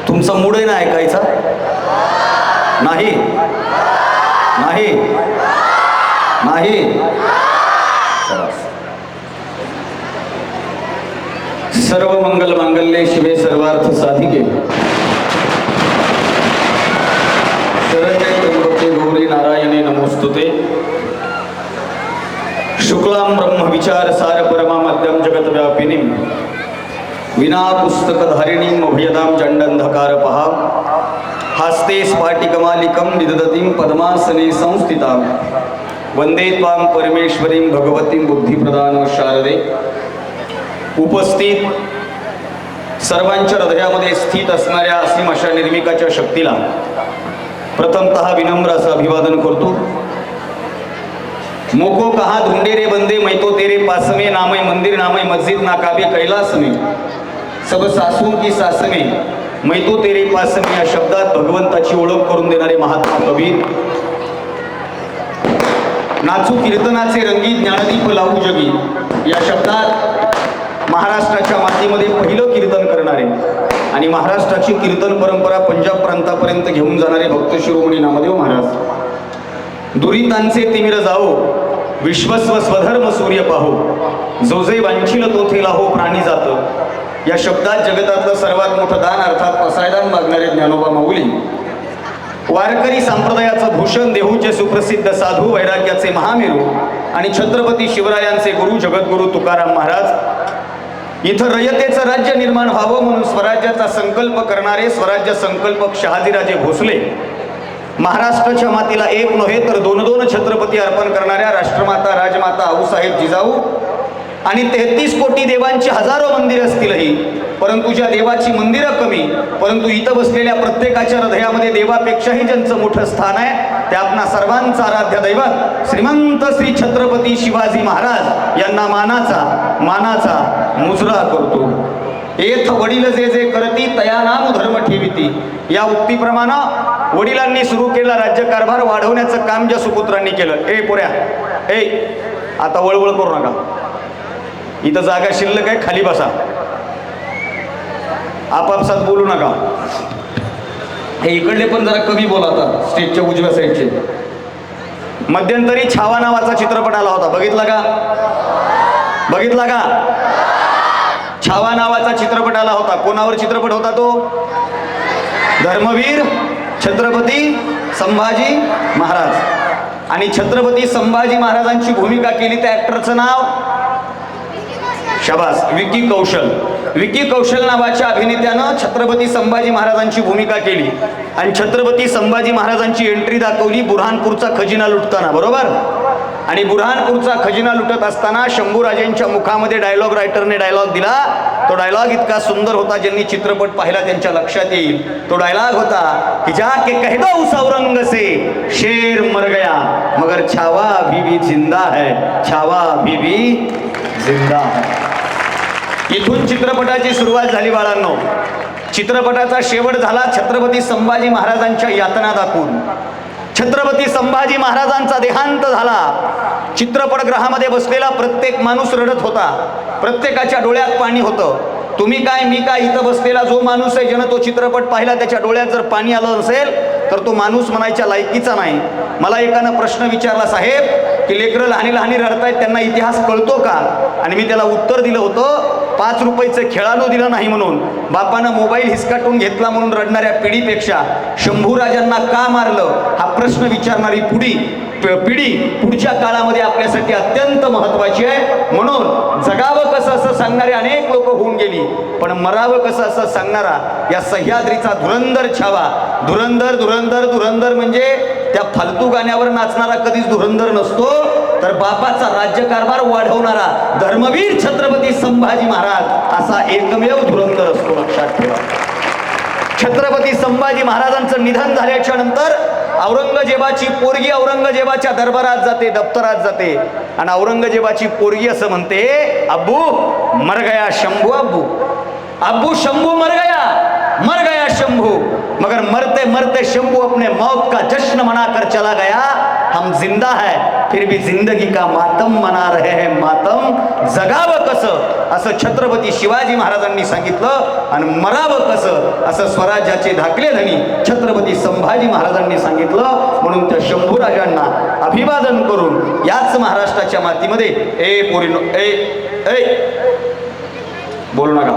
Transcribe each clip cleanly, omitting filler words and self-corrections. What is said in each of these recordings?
तुमचा मूड आहे ना ऐकायचा? नाही नाही नाही. सर्व मंगल मांगल्ये शिवे सर्वार्थ साधिके शरण्ये त्र्यंबके गौरी नारायणे नमोस्तुते. शुक्लां ब्रह्म विचार सार परमा मध्यम जगत व्यापिनीं विना पुस्तकधारिणीं अभयदां जंडंधकारपहा हस्ते स्फाटिकमालिकं विदधतीं पद्मासने संस्थितां वंदे त्वां परमेश्वरीं भगवतीं बुद्धिप्रदान शारदे. उपस्थित सर्वांच्या हृदयामध्ये स्थित असणाऱ्या असीम अशा निर्मिकाच्या शक्तीला प्रथमतः विनम्र असं अभिवादन करतो. मोको कहा ढूंढे रे बंदे मैं तो तेरे पास में नामय मंदिर नामय मस्जिद ना काबे कैलास में सब सासू की सास में मैं तो तेरे पास में या शब्दात भगवंताची ओळख करून देणारे महात्मा कबीर. नाचू कीर्तनाचे रंगीत ज्ञानदीप लावू जगी या शब्दात महाराष्ट्राच्या मातीमध्ये पहिलं कीर्तन करणारे आणि महाराष्ट्राची कीर्तन परंपरा पंजाब प्रांतापर्यंत घेऊन जाणारे भक्त शिरोमणी नामदेव महाराज. दुरितांचे तिमिर जाओ विश्वस्व स्वधर्म सूर्य पाहो जो जे वांछील तो थेला हो प्राणी जात या शब्दात जगतातलं सर्वात मोठं दान अर्थात पसायदान मागणारे ज्ञानोबा माऊली. वारकरी संप्रदायाचं भूषण देहूचे सुप्रसिद्ध साधू वैराग्याचे महामेरू आणि छत्रपती शिवरायांचे गुरु जगद्गुरु तुकाराम महाराज. इथं रयतेचं राज्य निर्माण व्हावं म्हणून स्वराज्याचा संकल्प करणारे स्वराज्य संकल्पक शहाजीराजे भोसले. महाराष्ट्राच्या मातीला एक नव्हे तर दोन दोन छत्रपती अर्पण करणाऱ्या राष्ट्रमाता राजमाता आऊसाहेब जिजाऊ आणि 33 कोटी देवांची हजारो मंदिरं असतीलही परंतु ज्या देवाची मंदिरं कमी परंतु इथं बसलेल्या प्रत्येकाच्या हृदयामध्ये देवापेक्षाही ज्यांचं मोठं स्थान आहे ते आपणा सर्वांचा आराध्य दैवत श्रीमंत श्री छत्रपती शिवाजी महाराज यांना मानाचा मुजरा करतो. एथ वडील जे जे करती तया नाम धर्म ठेविती या उक्तीप्रमाणे वडिलांनी सुरू केलेला राज्यकारभार वाढवण्याचं काम ज्या सुपुत्रांनी केलं. ए पोऱ्या ए आता वळवळ करू नका, इथं जागा शिल्लक आहे, खाली बसा, आपापसात बोलू नका. हे इकडले पण जरा कमी बोला आता स्टेजच्या उजव्या साईडचे. मध्यंतरी छावा नावाचा चित्रपट आला होता, बघितला का? छावा नावाचा चित्रपट आला होता. कोणावर चित्रपट होता तो? धर्मवीर छत्रपती संभाजी महाराज. आणि छत्रपती संभाजी महाराजांची भूमिका केली त्या ऍक्टरचं नाव शाबास विकी कौशल. विकी कौशल नावाच्या अभिनेत्यानं छत्रपती संभाजी महाराजांची भूमिका केली आणि छत्रपती संभाजी महाराजांची एंट्री दाखवली बुरहानपूरचा खजिना लुटताना, बरोबर. आणि बुरहानपूरचा खजिना लुटत असताना शंभूराजेंच्या मुखामध्ये डायलॉग रायटरने डायलॉग दिला. तो डायलॉग इतका सुंदर होता, ज्यांनी चित्रपट पाहिला त्यांच्या लक्षात येईल. तो डायलॉग होता की जाके कह दो उस औरंग से शेर मर गया मगर छावा अभी भी जिंदा है, छावा अभी भी जिंदा है. इथून चित्रपटाची सुरुवात झाली बाळांनो. चित्रपटाचा शेवट झाला छत्रपती संभाजी महाराजांच्या यातना दाखवून. छत्रपती संभाजी महाराजांचा देहांत झाला. चित्रपटगृहामध्ये बसलेला प्रत्येक माणूस रडत होता, प्रत्येकाच्या डोळ्यात पाणी होतं. तुम्ही काय मी काय इथं बसलेला जो माणूस आहे ज्यानं तो चित्रपट पाहिला त्याच्या डोळ्यात जर पाणी आलं नसेल तर तो माणूस म्हणायच्या लायकीचा नाही. मला एकानं प्रश्न विचारला, साहेब की लेकरं लहानी रडतायत त्यांना इतिहास कळतो का? आणि मी त्याला उत्तर दिलं होतं 5 रुपयाचं खेळाडू दिलं नाही म्हणून, बापानं मोबाईल हिसकाटून घेतला म्हणून रडणाऱ्या पिढीपेक्षा शंभूराजांना का मारलं हा प्रश्न विचारणारी पिढी पुढच्या काळामध्ये आपल्यासाठी अत्यंत महत्वाची आहे. म्हणून जगावं कसं असं सांगणारे अनेक लोक होऊन गेली, पण मरावं कसं असं सांगणारा या सह्याद्रीचा धुरंदर छावा. धुरंदर म्हणजे त्या फालतू गाण्यावर नाचणारा कधीच धुरंदर नसतो, तर बापाचा राज्यकारभार वाढवणारा धर्मवीर छत्रपती संभाजी महाराज असा एकमेव धुरंदर असतो, लक्षात ठेवा. छत्रपती संभाजी महाराजांचं निधन झाल्याच्या नंतर औरंगजेबाची पोरगी औरंगजेबाच्या दरबारात जाते, दप्तरात जाते आणि औरंगजेबाची पोरगी असं म्हणते, अब्बू मर गया शंभू, अब्बू शंभू मर गया शंभू. मगर मरते मरते शंभू अपने मौत का जश्न मनाकर चला गया. हम जिंदा है फिर भी जिंदगी का मातम मना रहे हैं मातम. जगावं कसं असं छत्रपती शिवाजी महाराजांनी सांगितलं आणि मरावं कसं असं स्वराज्याचे धाकले धनी छत्रपती संभाजी महाराजांनी सांगितलं. म्हणून त्या शंभूराजांना अभिवादन करून याच महाराष्ट्राच्या मातीमध्ये ए पोरीनो ए बोलू नका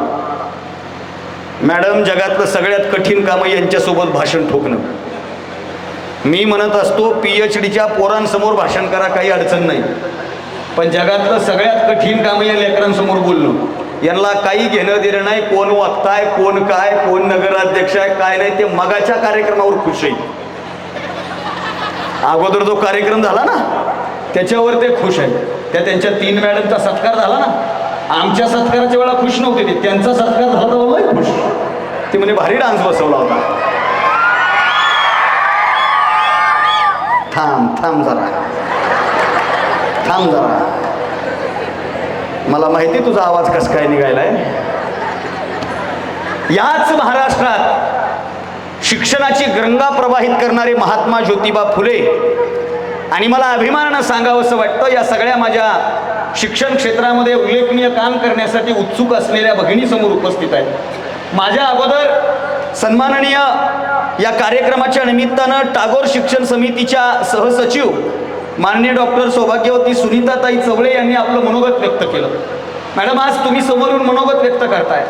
मॅडम. जगातलं सगळ्यात कठीण काम यांच्यासोबत भाषण ठोकणं. मी म्हणत असतो PhDच्या पोरांसमोर भाषण करा, काही अडचण नाही, पण जगातलं सगळ्यात कठीण काम या लेकरांसमोर बोलणं. यांना काही घेणं देणं नाही, कोण वक्ताय, कोण काय, कोण नगराध्यक्ष आहे, काय नाही. ते मगाच्या कार्यक्रमावर खुश आहे. अगोदर जो कार्यक्रम झाला ना त्याच्यावर ते खुश आहे. त्यांच्या 3 मॅडमचा सत्कार झाला ना, आमच्या सत्काराच्या वेळा खुश नव्हते ते, त्यांचा सत्कार झाला तर खुश. ते म्हणजे भारी डान्स बसवला होता. थांब जरा मला माहिती तुझा आवाज कसा काय निघायलाय. याच महाराष्ट्रात शिक्षणाची गंगा प्रवाहित करणारे महात्मा ज्योतिबा फुले आणि मला अभिमानानं सांगावंसं वाटतं या सगळ्या माझ्या शिक्षण क्षेत्रामध्ये उल्लेखनीय काम करण्यासाठी उत्सुक असलेल्या भगिनी समोर उपस्थित आहेत. माझ्या अगोदर सन्माननीय या कार्यक्रमाच्या निमित्तानं टागोर शिक्षण समितीच्या सहसचिव माननीय डॉक्टर सौभाग्यवती सुनीताताई चवळे यांनी आपलं मनोगत व्यक्त केलं. मॅडम, आज तुम्ही समोरून मनोगत व्यक्त करताय.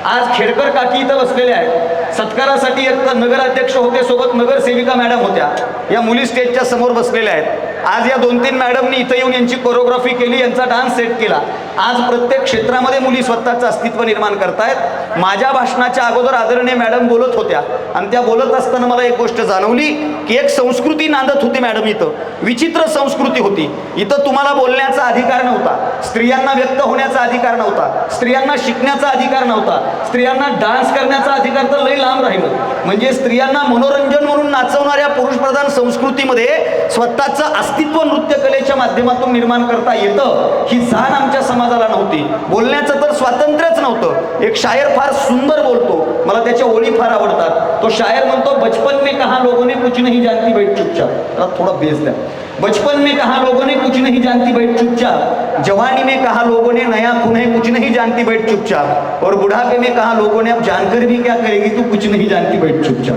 आज खेडकर काकी इथं बसलेल्या आहेत. सत्कारासाठी एक तर नगराध्यक्ष होते, सोबत नगरसेविका मॅडम होत्या. या मुली स्टेजच्या समोर बसलेल्या आहेत. आज या 2-3 मॅडमनी इथं येऊन यांची कोरिओग्राफी केली, यांचा डान्स सेट केला. आज प्रत्येक क्षेत्रामध्ये मुली स्वतःचं अस्तित्व निर्माण करतायत. माझ्या भाषणाच्या अगोदर आदरणीय मॅडम बोलत होत्या आणि त्या बोलत असताना मला एक गोष्ट जाणवली की एक संस्कृती नांदत होती मॅडम. इथं विचित्र संस्कृती होती. इथं तुम्हाला बोलण्याचा अधिकार नव्हता, स्त्रियांना व्यक्त होण्याचा अधिकार नव्हता, स्त्रियांना शिकण्याचा अधिकार नव्हता, स्त्रियांना डान्स करण्याचा अधिकार तर लई लांब राहिलं. म्हणजे स्त्रियांना मनोरंजन म्हणून नाचवणाऱ्या पुरुषप्रधान संस्कृतीमध्ये स्वतःचं अस्तित्व नृत्यकलेच्या माध्यमातून निर्माण करता येतं ही जाण आमच्या समाजाला नव्हती. बोलण्याचं तर स्वातंत्र्यच नव्हतं. एक शायर फार सुंदर बोलतो, मला त्याच्या ओळी फार आवडतात. तो शायर म्हणतो, बचपन में कहा लोगों ने कुछ नहीं जानती बैठ चुपचाप. थोडा बेस द्या. बचपन में कहा लोगों ने कुछ नहीं जानती बैठ चुपचाप, जवानी में कहा लोगों ने नया खून है कुछ नहीं जानती बैठ चुपचाप, और बुढ़ापे में कहा लोगों ने अब जानकर भी क्या करेगी तू कुछ नहीं जानती बैठ चुपचाप.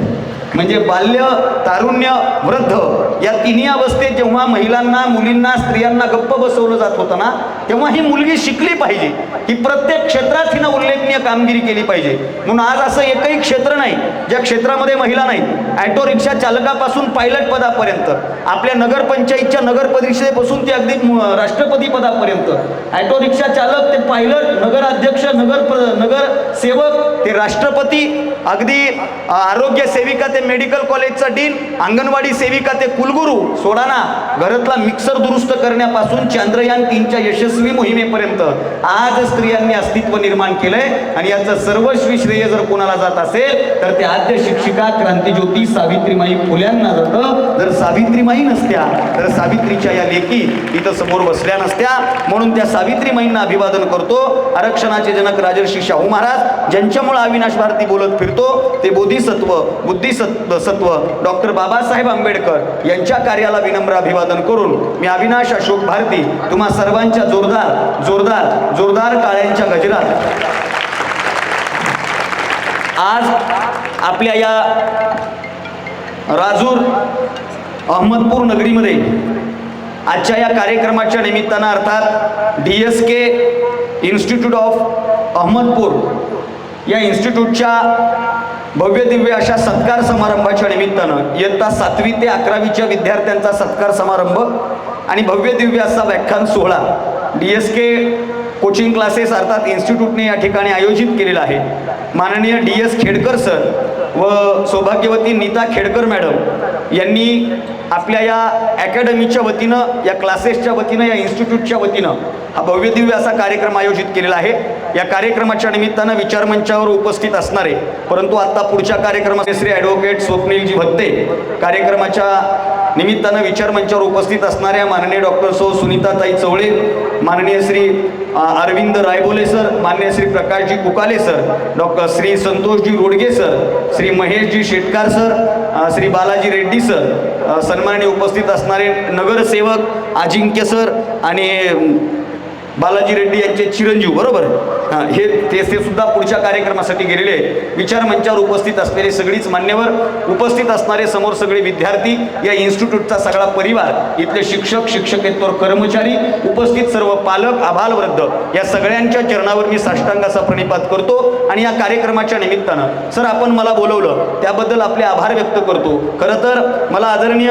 म्हणजे बाल्य, तारुण्य, वृद्ध या तिन्ही अवस्थेत जेव्हा महिलांना, मुलींना, स्त्रियांना गप्प बसवलं जात होतं ना, तेव्हा ही मुलगी शिकली पाहिजे, ही प्रत्येक क्षेत्रात हिनं उल्लेखनीय कामगिरी केली पाहिजे. म्हणून आज असं एकही क्षेत्र नाही ज्या क्षेत्रामध्ये महिला नाहीत. ऑटो रिक्षा चालकापासून पायलट पदापर्यंत, आपल्या नगरपंचायतच्या नगर परिषदेपासून ते अगदी राष्ट्रपती पदापर्यंत, ऑटो रिक्षा चालक ते पायलट, नगराध्यक्ष, नगरसेवक ते राष्ट्रपती, अगदी आरोग्य सेविका ते मेडिकल कॉलेजचा डीन, अंगणवाडी सेविका ते कुलगुरू, सोडा ना घरातला मिक्सर दुरुस्त करण्यापासून चांद्रयान 3च्या यशस्वी मोहिमेपर्यंत आज स्त्रियांनी अस्तित्व निर्माण केलंय. आणि याचं सर्वस्वी श्रेय जर कोणाला जात असेल तर ते आद्य शिक्षिका क्रांतिज्योती सावित्रीमाई फुल्यांना जातं. जर सावित्रीमाई नसत्या तर सावित्रीच्या या लेकी इथं समोर बसल्या नसत्या. म्हणून त्या सावित्रीमाईंना अभिवादन करतो. आरक्षणाचे जनक राजर्षी शाहू महाराज ज्यांच्यामुळे अविनाश भारती बोलत फिरतो ते बोधिसत्व, बुद्धिसत्व डॉक्टर बाबासाहेब आंबेडकर यांच्या कार्याला विनम्र अभिवादन करून मी अविनाश अशोक भारती तुम्हा सर्वांच्या जोरदार जोरदार जोरदार टाळ्यांच्या गजरात आज आपल्या या राजूर अहमदपूर नगरीमध्ये आजच्या या कार्यक्रमाच्या निमित्तानं अर्थात DSK इन्स्टिट्यूट ऑफ अहमदपूर या इन्स्टिट्यूटच्या भव्य दिव्य अशा सत्कार समारंभाच्या निमित्तानं इयत्ता 7वी ते 11वीच्या विद्यार्थ्यांचा सत्कार समारंभ आणि भव्य दिव्य असा व्याख्यान सोहळा DSK कोचिंग क्लासेस अर्थात इन्स्टिट्यूटने या ठिकाणी आयोजित केलेला आहे. माननीय DS खेडकर सर व सौभाग्यवती नीता खेडकर मॅडम यांनी आपल्या या अकॅडमीच्या वतीनं, या क्लासेसच्या वतीनं, या इन्स्टिट्यूटच्या वतीनं हा भव्य दिव्य असा कार्यक्रम आयोजित केलेला आहे. या कार्यक्रमाच्या निमित्तानं विचारमंचावर उपस्थित असणारे, परंतु आता पुढच्या कार्यक्रमात श्री ॲडव्होकेट स्वप्नीलजी भत्ते, कार्यक्रमाच्या निमित्तानं विचारमंचावर उपस्थित असणाऱ्या माननीय डॉक्टर सुनीताताई चवळे, माननीय श्री अरविंद रायबोले सर, माननीय श्री प्रकाशजी कुकाले सर, डॉक्टर श्री संतोषजी रोडगे sir, Shri Maheshji Shetkar sir, Shri Balaji Reddy sir सन्माननीय उपस्थित असणारे नगरसेवक अजिंक्य सर आणि बालाजी रेड्डी यांचे चिरंजीव, बरोबर हां, हे ते सुद्धा पुढच्या कार्यक्रमासाठी गेलेले आहेत. विचार मंचावर उपस्थित असलेले सगळीच मान्यवर, उपस्थित असणारे समोर सगळे विद्यार्थी, या इन्स्टिट्यूटचा सगळा परिवार, इथले शिक्षक, शिक्षकेतर कर्मचारी, उपस्थित सर्व पालक, आभालवृद्ध, या सगळ्यांच्या चरणावर मी साष्टांगाचा प्रणिपात करतो. आणि या कार्यक्रमाच्या निमित्तानं सर आपण मला बोलवलं त्याबद्दल आपले आभार व्यक्त करतो. खरं तर मला आदरणीय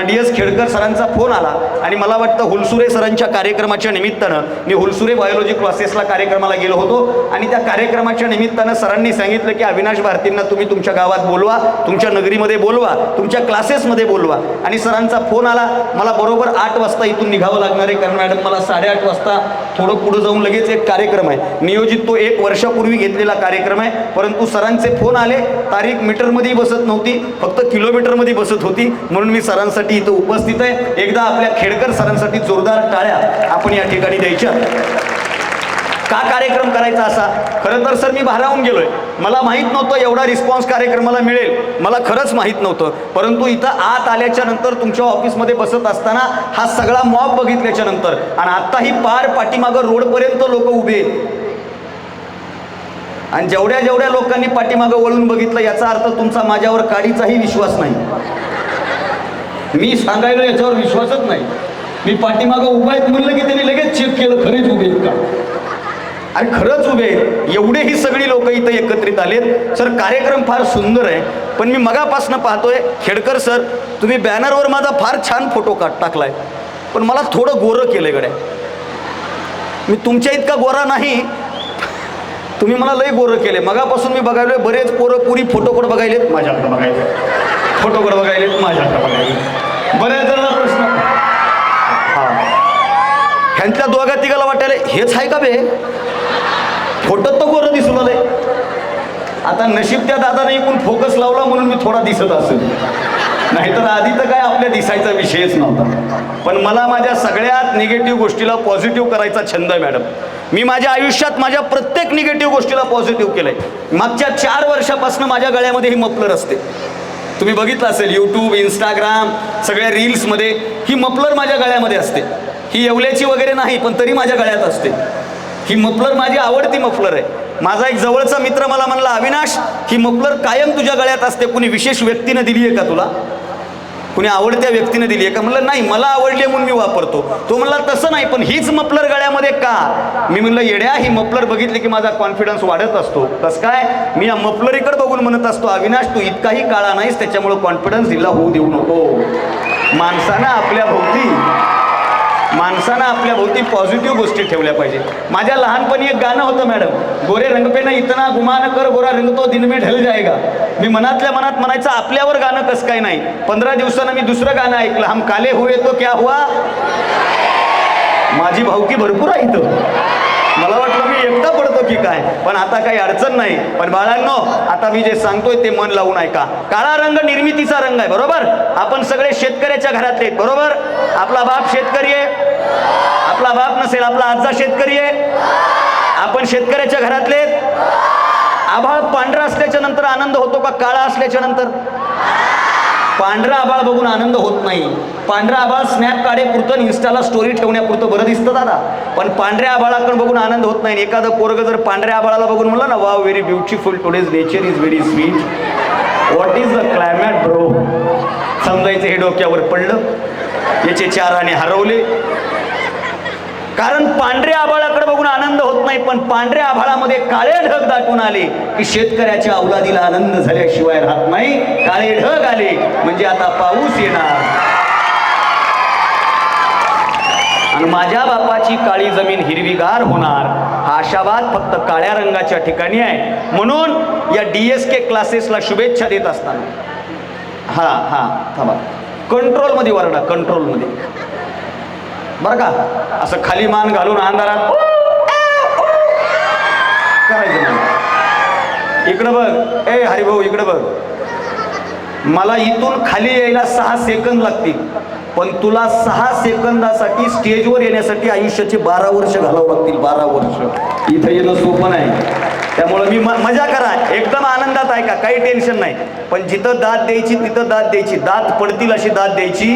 DS खेडकर सरांचा फोन आला आणि मला वाटतं हुलसुरे सरांच्या कार्यक्रमाच्या निमित्तानं मी हुलसुरे बायोलॉजी क्लासेसला कार्यक्रमाला गेलो होतो आणि त्या कार्यक्रमाच्या निमित्तानं सरांनी सांगितलं की अविनाश भारतींना तुम्ही तुमच्या गावात बोलवा, तुमच्या नगरीमध्ये बोलवा, तुमच्या क्लासेसमध्ये बोलवा. आणि सरांचा फोन आला. मला बरोबर 8 वाजता इथून निघावं लागणार आहे, कारण मॅडम मला 8:30 वाजता थोडं पुढं जाऊन लगेच एक कार्यक्रम आहे नियोजित, तो 1 वर्षापूर्वी घेतलेला कार्यक्रम आहे. परंतु सरांचे फोन आले, तारीख मीटरमध्ये बसत नव्हती, फक्त किलोमीटरमध्ये बसत होती, म्हणून मी सरांसाठी इथं उपस्थित आहे. एकदा आपल्या खेडकर सरांसाठी जोरदार टाळ्या आपण या ठिकाणी द्यायच्या. का कार्यक्रम करायचा असा? खरं तर सर मी भारावून गेलोय, मला माहीत नव्हतं एवढा रिस्पॉन्स कार्यक्रमाला मिळेल, मला खरंच माहीत नव्हतं. परंतु इथं आत आल्याच्या नंतर, तुमच्या ऑफिसमध्ये बसत असताना हा सगळा मॉब बघितल्याच्या नंतर, आणि आत्ताही पार पाठीमागं रोडपर्यंत लोक उभे आहेत, आणि जेवढ्या लोकांनी पाठीमागं वळून बघितलं याचा अर्थ तुमचा माझ्यावर काडीचाही विश्वास नाही. मी सांगायला याच्यावर विश्वासच नाही. मी पाठीमागं उभा आहेत म्हणलं की त्यांनी लगेच चेक केलं खरेच उभे आहेत का, आणि खरंच उभे आहेत. एवढे ही सगळी लोक इथं एकत्रित आलेत. सर कार्यक्रम फार सुंदर आहे, पण मी मगापासून पाहतोय खेडकर सर तुम्ही बॅनरवर माझा फार छान फोटो टाकलाय, पण मला थोडं गोरं केलंय गड्या. मी तुमच्या इतका गोरा नाही, तुम्ही मला लय गोरं केले. मगापासून मी बघायलोय बरेच पोरं पुरी फोटोकडे बघायलेत, माझ्याकडे बघायले, फोटोकडे बघायलेत, माझ्याकडे बघायले. बऱ्याच जणांना प्रश्न, हा ह्यांच्या दोघा तिघाला वाटायला हेच आहे का बे, फोटोत तर गोरं दिसून आलंय. आता नशीब त्या दादाने एकूण फोकस लावला म्हणून मी थोडा दिसत असेल, नाहीतर आधी तर काय आपल्या दिसायचा विषयच नव्हता. पण मला माझ्या सगळ्यात निगेटिव्ह गोष्टीला पॉझिटिव्ह करायचा छंद आहे मॅडम. मी माझ्या आयुष्यात माझ्या प्रत्येक निगेटिव्ह गोष्टीला पॉझिटिव्ह केलंय. मागच्या 4 वर्षापासून माझ्या गळ्यामध्ये ही मफलर असते, तुम्ही बघितलं असेल यूट्यूब, इंस्टाग्राम, सगळ्या रील्समध्ये ही मफलर माझ्या गळ्यामध्ये असते. ही येवल्याची वगैरे नाही, पण तरी माझ्या गळ्यात असते. ही मफलर माझी आवडती मफलर आहे. माझा एक जवळचा मित्र मला म्हणला, अविनाश ही मफलर कायम तुझ्या गळ्यात असते, कुणी विशेष व्यक्तीनं दिली आहे का तुला, कुणी आवडत्या व्यक्तीने दिली आहे का? म्हणलं नाही, मला आवडली म्हणून मी वापरतो. तो म्हणला तसं नाही, पण हीच मफलर गळ्यामध्ये का? मी म्हणलं येड्या, ही मफलर बघितली की माझा कॉन्फिडन्स वाढत असतो. कसं काय? मी या मफलरीकडे बघून म्हणत असतो, अविनाश तू इतकाही काळा नाहीस, त्याच्यामुळे कॉन्फिडन्स दिला होऊ देऊ नको. माणसानं आपल्या भोवती पॉझिटिव्ह गोष्टी ठेवल्या पाहिजे. माझ्या लहानपणी एक गाणं होतं मॅडम, गोरे रंग पे ना इतना गुमान कर, गोरा रंग तो दिन में ढल जाएगा. मी मनातल्या मनात म्हणायचं आपल्यावर गाणं कसं काय नाही. 15 दिवसानं मी दुसरं गाणं ऐकलं, हम काले हुए तो क्या हुआ. माझी भावकी भरपूर आहे इथं, मला वाटलं मी एकटा पडतो की काय, पण आता काही अडचण नाही. पण बाळांनो, आता मी जे सांगतोय ते मन लावून ऐका. काळा रंग निर्मितीचा रंग आहे, बरोबर. आपण सगळे शेतकऱ्याच्या घरातले आहेत, बरोबर. आपला बाप शेतकरी आहे, आपला बाप नसेल आपला आजचा शेतकरी आहे, आपण शेतकऱ्याच्या घरातले आहेत. आभाळ पांढरा असल्याच्या नंतर आनंद होतो का काळा असल्याच्या नंतर? पांढरा आभाळ बघून आनंद होत नाही. पांढरा आभाळ स्नॅप काढे पुरतं, इन्स्टाला स्टोरी ठेवण्यापुरतं बरं दिसतं दादा, पण पांढऱ्या आभाळाकडे बघून आनंद होत नाही. एखादं पोरगं जर पांढऱ्या आभाळाला बघून म्हणलं ना, wow very beautiful today's nature is very sweet, what is the climate bro, समजायचं हे डोक्यावर पडलं, याचे 4 आणे हरवले. कारण पांढऱ्या आभाळाकडे बघून आनंद होत नाही, पण पांढऱ्या आभाळामध्ये काळे ढग दाटून आले की शेतकऱ्याच्या अवलादीला आनंद झाल्याशिवाय राहत नाही. काळे ढग आले म्हणजे आता पाऊस येणार, आणि माझ्या बापाची काळी जमीन हिरवीगार होणार. हा आशावाद फक्त काळ्या रंगाच्या ठिकाणी आहे. म्हणून या DSK क्लासेसला शुभेच्छा देत असताना हा थांबा, कंट्रोलमध्ये वरडा, कंट्रोलमध्ये बरं का, असं खाली मान घालून अंधारात करायचं नाही. इकडं बघ, ए हरिभाऊ इकडं बघ, मला इथून खाली यायला 6 सेकंद लागतील, पण तुला 6 सेकंदासाठी स्टेजवर येण्यासाठी आयुष्याचे 12 वर्ष घालावं लागतील. 12 वर्ष इथं येणं सोपं नाही. त्यामुळे मी मजा करा, एकदम आनंदात आहे का, काही टेन्शन नाही. पण जिथं दाद द्यायची तिथं दाद द्यायची, दात पडतील अशी दाद द्यायची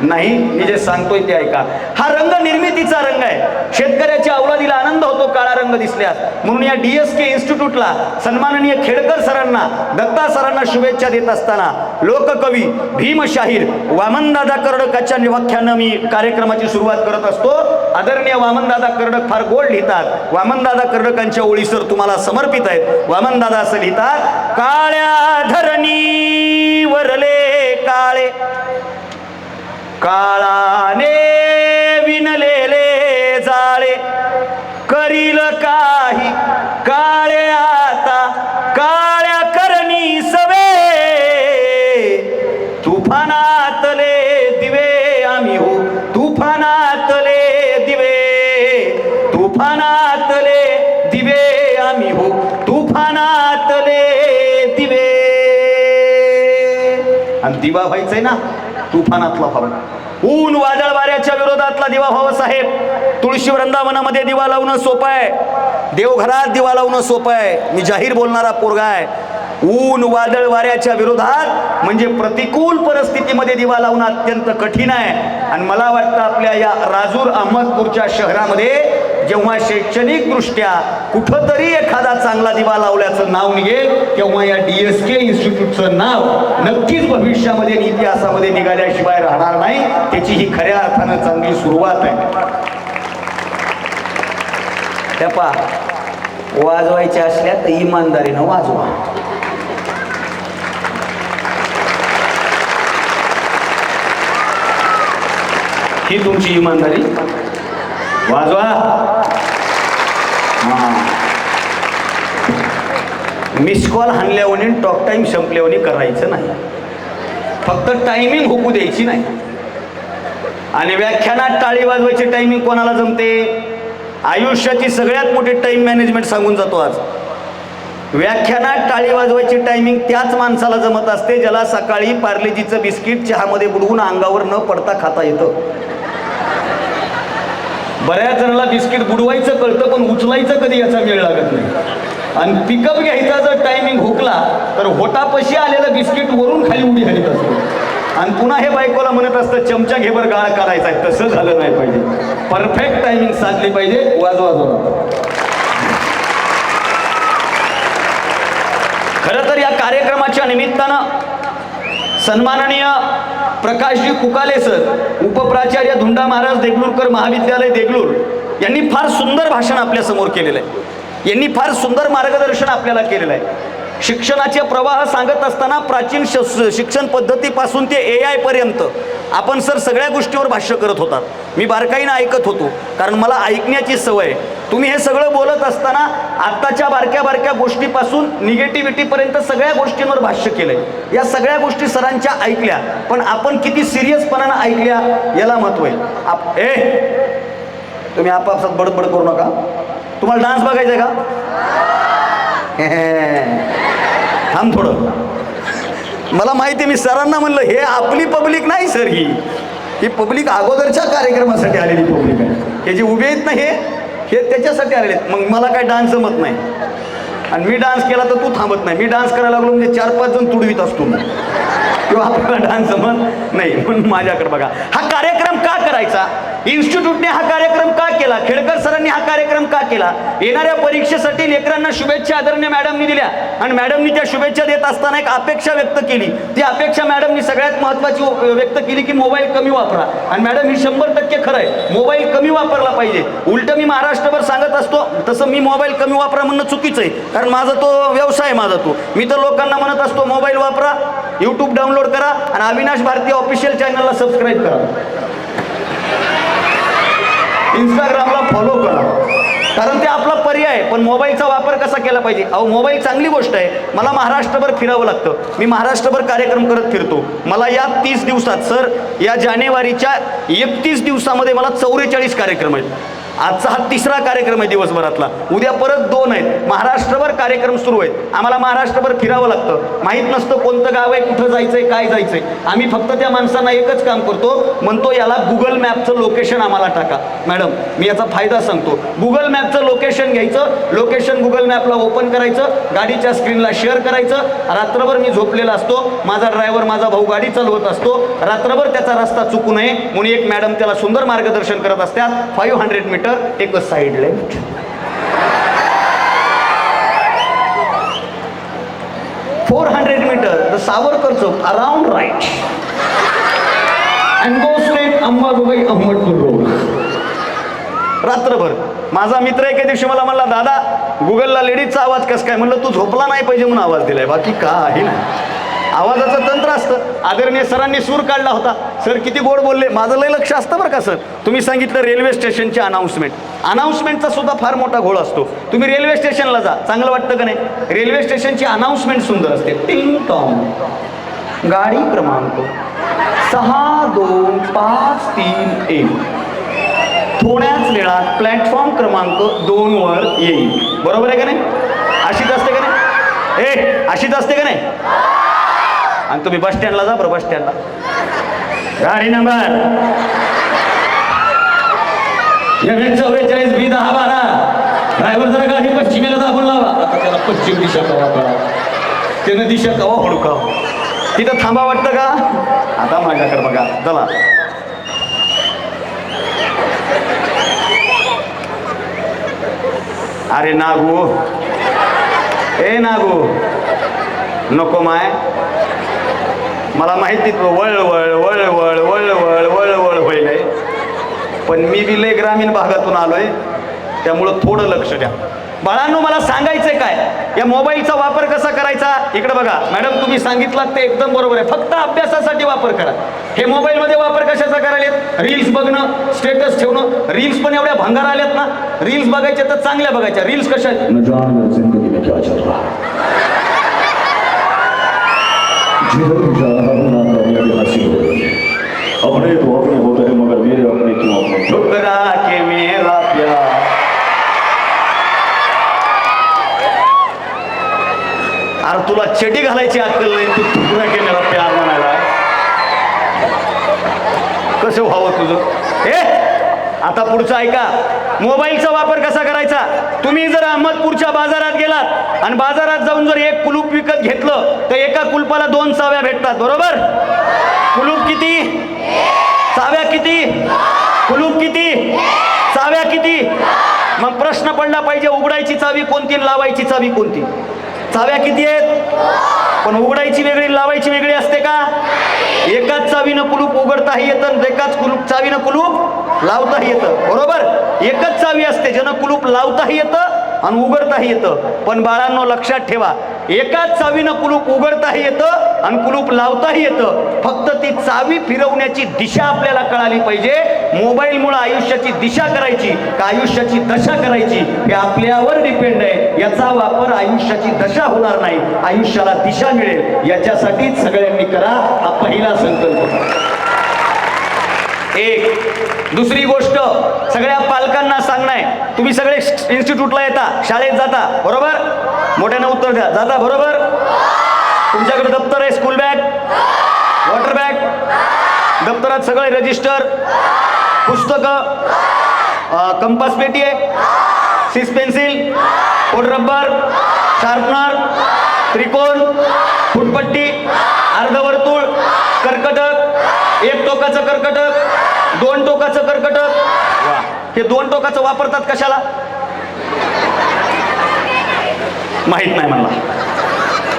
नाही. मी जे सांगतोय ते ऐका. हा रंग निर्मितीचा रंग आहे. शेतकऱ्याच्या अवलादीला आनंद होतो काळा रंग दिसल्यास. म्हणून या DSK इन्स्टिट्यूटला सन्माननीय खेडकर सरांना, दत्ता सरांना शुभेच्छा देत असताना लोककवी भीमशाहीर वामनदादा कर्डकाच्या व्याख्यानं मी कार्यक्रमाची सुरुवात करत असतो. आदरणीय वामनदादा कर्डक फार गोड लिहितात. वामनदादा कर्डकांच्या ओळी सर तुम्हाला समर्पित आहेत. वामनदादा असं लिहितात, काळ्या धरणी वरले काळे, काळाने विणलेले जाळे, करील काही काळे आता काळ्या करणी सवे, तुफानातले दिवे आम्ही हो, तुफानातले दिवे, तुफानातले दिवे आम्ही हो, तुफानातले दिवे. आणि दिवा व्हायचंय ना तुफानातला फरक. ऊन वादळ वाऱ्याच्या विरोधातला दिवा व्हावं साहेब. तुळशी वृंदावनामध्ये दिवा लावणं सोपं आहे, देवघरात दिवा लावणं सोपं आहे. मी जाहीर बोलणारा पोरगा आहे. ऊन वादळ वाऱ्याच्या विरोधात म्हणजे प्रतिकूल परिस्थितीमध्ये दिवा लावणं अत्यंत कठीण आहे. आणि मला वाटतं आपल्या या राजूर अहमदपूरच्या शहरामध्ये जेव्हा शैक्षणिक दृष्ट्या कुठंतरी एखादा चांगला दिवा लावल्याचं नाव निघेल, तेव्हा या DSK इन्स्टिट्यूटचं नाव नक्कीच भविष्यामध्ये इतिहासामध्ये निघाल्याशिवाय राहणार नाही. त्याची ही खऱ्या अर्थानं चांगली सुरुवात आहे. त्या पा वाजवायच्या असल्या तर इमानदारीनं वाजवा. ही तुमची इमानदारी, वाजवा. मिस कॉल हाणल्यावनी टॉक टाइम संपल्यावनी करायचं नाही. फक्त टायमिंग हुकू द्यायची नाही. आणि व्याख्यानात टाळी वाजवायची टायमिंग कोणाला जमते? आयुष्याची सगळ्यात मोठी टाइम मॅनेजमेंट सांगून जातो आज. व्याख्यानात टाळी वाजवायची टायमिंग त्याच माणसाला जमत असते ज्याला सकाळी पार्लेजीचं बिस्किट चहामध्ये बुडवून अंगावर न पडता खाता येतं. बऱ्याच जणांना बिस्किट बुडवायचं कळतं पण उचलायचं कधी याचा वेळ लागत नाही. आणि पिकअप घ्यायचा जर टायमिंग हुकला तर होटापशी आलेलं बिस्किट वरून खाली उडी हलीत असतो. आणि पुन्हा हे बायकोला म्हणत असतं चमचा घेवर गाळ काढायचा आहे. तसं झालं नाही पाहिजे. परफेक्ट टायमिंग साधली पाहिजे. वाजवा जोरात. खरं तर या कार्यक्रमाच्या निमित्तानं सन्माननीय प्रकाशजी कुकाले सर, उपप्राचार्य धुंडा महाराज देगलूरकर महाविद्यालय देगलूर यांनी फार सुंदर भाषण आपल्या समोर केलेलं आहे. यांनी फार सुंदर मार्गदर्शन आपल्याला केलेलं आहे. शिक्षणाचे प्रवाह सांगत असताना प्राचीन शिक्षण पद्धतीपासून ते AI पर्यंत आपण सर सगळ्या गोष्टीवर भाष्य करत होतात. मी बारकाईनं ऐकत होतो कारण मला ऐकण्याची सवय. तुम्ही हे सगळं बोलत असताना आत्ताच्या बारक्या बारक्या गोष्टीपासून निगेटिव्हिटीपर्यंत सगळ्या गोष्टींवर भाष्य केलंय. या सगळ्या गोष्टी सरांच्या ऐकल्या, पण आपण किती सिरियसपणानं ऐकल्या याला महत्त्व आहे. तुम्ही आपापसात बडबड करू नका. तुम्हाला डान्स बघायचा आहे का? थांब थोडं. मला माहिती आहे, मी सरांना म्हणलं हे आपली पब्लिक नाही सर, ही पब्लिक अगोदरच्या कार्यक्रमासाठी आलेली पब्लिक आहे. हे जे उभे आहेत ना हे त्याच्यासाठी आलेले आहेत. मग मला काय डान्स जमत नाही आणि मी डान्स केला तर तू थांबत नाही. मी डान्स करायला लागलो म्हणजे 4-5 जण तुडवीत असतो मी, किंवा आपल्याला डान्स जमत नाही. म्हणून माझ्याकडे बघा. हा कार्यक्रम का करायचा? इन्स्टिट्यूटने हा कार्यक्रम का केला? खेडकर सरांनी हा कार्यक्रम का केला? येणाऱ्या परीक्षेसाठी लेकरांना शुभेच्छा आदरणीय मॅडमनी दिल्या आणि मॅडमनी त्या शुभेच्छा देत असताना एक अपेक्षा व्यक्त केली. ती अपेक्षा मॅडमनी सगळ्यात महत्त्वाची व्यक्त केली की मोबाईल कमी वापरा. आणि मॅडम ही 100% खरं आहे, मोबाईल कमी वापरला पाहिजे. उलट मी महाराष्ट्रभर सांगत असतो तसं मी मोबाईल कमी वापरा म्हणणं चुकीचं आहे, कारण माझा तो व्यवसाय आहे. माझा तो मी तर लोकांना म्हणत असतो मोबाईल वापरा, YouTube डाउनलोड करा आणि अविनाश भारती ऑफिशियल चॅनलला सबस्क्राईब करा, इंस्टाग्रामला फॉलो करा, कारण ते आपला पर्याय आहे. पण मोबाईलचा वापर कसा केला पाहिजे? अहो मोबाईल चांगली गोष्ट आहे. मला महाराष्ट्रभर फिरावं लागतं. मी महाराष्ट्रभर कार्यक्रम करत फिरतो. मला या 30 दिवसात सर, या जानेवारीच्या 31 दिवसामध्ये मला 44 कार्यक्रम आहेत. आजचा हा तिसरा कार्यक्रम आहे दिवसभरातला. उद्या परत 2 आहेत. महाराष्ट्रभर कार्यक्रम सुरू आहेत. आम्हाला महाराष्ट्रभर फिरावं लागतं. माहीत नसतं कोणतं गाव आहे, कुठं जायचंय, काय जायचंय. आम्ही फक्त त्या माणसांना एकच काम करतो, म्हणतो याला गुगल मॅपचं लोकेशन आम्हाला टाका. मॅडम मी याचा फायदा सांगतो. गुगल मॅपचं लोकेशन घ्यायचं, लोकेशन गुगल मॅपला ओपन करायचं, गाडीच्या स्क्रीनला शेअर करायचं. रात्रभर मी झोपलेला असतो, माझा ड्रायव्हर माझा भाऊ गाडी चालवत असतो. रात्रभर त्याचा रस्ता चुकू नये म्हणून एक मॅडम त्याला सुंदर मार्गदर्शन करत असतात. 500 metre take a side left, 400 metre the Savarkar Chowk around right and go straight Ambajogai Ahmedpur road. रात्रभर माझा मित्र एके दिवशी मला म्हणला, दादा गुगलला लेडीजचा आवाज कसं काय? म्हणलं तू झोपला नाही पाहिजे म्हणून आवाज दिलाय, बाकी काही नाही. आवाजाचं तंत्र असतं. आदरणीय सरांनी सूर काढला होता. सर किती गोड बोलले. माझं लय लक्ष असतं बरं का सर. तुम्ही सांगितलं रेल्वे स्टेशनची अनाऊन्समेंटचा सुद्धा फार मोठा घोळ असतो. तुम्ही रेल्वे स्टेशनला जा, चांगलं वाटतं का नाही? रेल्वे स्टेशनची अनाऊन्समेंट सुंदर असते. टिंग टॉंग गाडी क्रमांक 62531 थोड्याच वेळात प्लॅटफॉर्म क्रमांक 2 वर येईल. बरोबर आहे का नाही? अशीच असते का नाही? अशीच असते का नाही? आणि तुम्ही बस स्टँडला जा बरं, बस स्टँडला गाडी नंबर 44 B1012 ड्रायव्हर जरा गाडी पश्चिमेला दाबून लावा. आता त्याला पश्चिम दिशा कवा कळा, त्यानं दिशा कवा हुडकाव. तिथं थांबा वाटतं का? आता माझ्याकडे बघा, चला अरे नागू, ए नागू नको माय, मला माहिती वळवळ वळवळ वळवळ वळवळ होईल. पण मी बी लय ग्रामीण भागातून आलोय, त्यामुळं थोडं लक्ष द्या. बाळांनो मला सांगायचंय काय, या मोबाईलचा वापर कसा करायचा. इकडे बघा मॅडम, तुम्ही सांगितलं ते एकदम बरोबर आहे. फक्त अभ्यासासाठी वापर करा. हे मोबाईलमध्ये वापर कशाचा करायला? रील्स बघणं, स्टेटस ठेवणं. रील्स पण एवढ्या भंगार आल्यात ना. रील्स बघायच्या तर चांगल्या बघायच्या. रील्स कशा अपने तो अपने होते हैं मगर मेरे अपने क्यों अपने, ठुकरा के मेरा प्यार. अरे तुला चटी घालायची अक्कल नाही, तू ठुकरा के मेरा प्यार म्हणायला. कसं व्हावं तुझं? आता पुढचं ऐका. मोबाईलचा वापर कसा करायचा. तुम्ही जर अहमदपूरच्या बाजारात गेलात आणि बाजारात जाऊन जर एक कुलूप विकत घेतलं तर एका कुलपाला 2 चाव्या भेटतात. बरोबर? कुलूप किती, चाव्या किती? कुलूप किती, चाव्या किती? मग प्रश्न पडला पाहिजे, उघडायची चावी कोणती, लावायची चावी कोणती? चाव्या किती आहेत? पण उघडायची वेगळी, लावायची वेगळी असते का? एकाच चावीनं कुलूप उघडताही येतं, एकाच चावीनं कुलूप लावताही येतं. बरोबर? एकच चावी असते ज्यानं कुलूप लावताही येतं आणि उघडताही येतं. पण बाळांनो लक्षात ठेवा, एकाच चावीनं कुलूप उघडताही येतं आणि कुलूप लावताही येतं. फक्त ती चावी फिरवण्याची दिशा आपल्याला कळाली पाहिजे. मोबाईलमुळे आयुष्याची दिशा करायची का आयुष्याची दशा करायची हे आपल्यावर डिपेंड आहे. याचा वापर आयुष्याची दशा होणार नाही, आयुष्याला दिशा मिळेल. याच्यासाठी सगळ्यांनी करा, हा पहिला संकल्प. एक दुसरी गोष्ट सगळ्या पालकांना सांगणं, तुम्ही सगळे इन्स्टिट्यूटला येता, शाळेत जाता. बरोबर? मोठ्यानं उत्तर द्या. जाता? बरोबर? तुमच्याकडे दप्तर आहे, स्कूल बॅग, वॉटर बॅग, दप्तरात सगळे रजिस्टर, पुस्तकं, कंपास पेटी आहे, सिस पेन्सिल, खोड रबर, शार्पनर, त्रिकोण, फुटपट्टी, अर्धवर्तुळ, कर्कटक, एक टोकाचं कर्कटक, 2 टोकाचं कर्कटक. हे 2 टोकाचं वापरतात कशाला माहित नाही मला.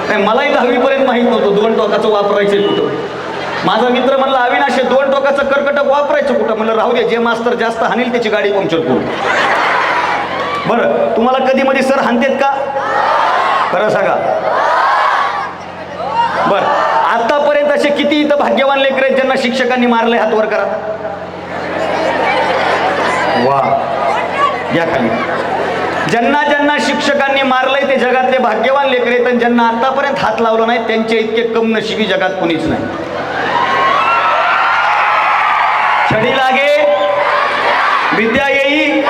नाही, मलाही 10वी पर्यंत माहित नव्हतं 2 टोकाचं वापरायचे कुठं. माझा मित्र म्हणला, अविनाश 2 टोकाचं कर्कटक वापरायचं कुठं. म्हणलं राहू दे, जे मास्तर जास्त हानील त्याची गाडी पंक्चर करू. बरं, तुम्हाला कधी मध्ये सर हाणतेत का? खरं सांगा. बरं, आतापर्यंत असे किती इथं भाग्यवान लेकर आहेत ज्यांना शिक्षकांनी मारले? हात वर करा. वा, या खाली. ज्यांना ज्यांना शिक्षकांनी मारलंय ते जगातले भाग्यवान लेकर आहेत. आणि ज्यांना आतापर्यंत हात लावला नाही त्यांचे इतके कम नशिबी जगात कुणीच नाही. छडी लागे विद्या येई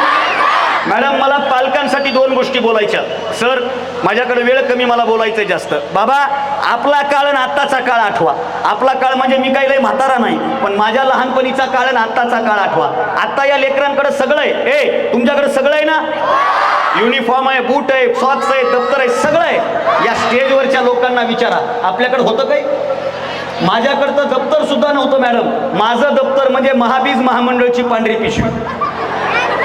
गोष्टी बोलायच्या. सर माझ्याकडे वेळ कमी, मला बोलायचं जास्त. बाबा आपला काळ आणि आत्ताचा काळ आठवा. आपला काळ म्हणजे मी काही लय म्हातारा नाही, पण माझ्या लहानपणीचा काळ आणि आत्ताचा काळ आठवा. आत्ता या लेकरांकडे सगळं आहे. तुमच्याकडे सगळं आहे ना? युनिफॉर्म आहे, बूट आहे, सॉक्स आहे, दप्तर आहे, सगळं आहे. या स्टेजवरच्या लोकांना विचारा आपल्याकडे होतं काही? माझ्याकडं तर दप्तर सुद्धा नव्हतं मॅडम. माझं दप्तर म्हणजे महाबीज महामंडळची पांढरी पिशवी.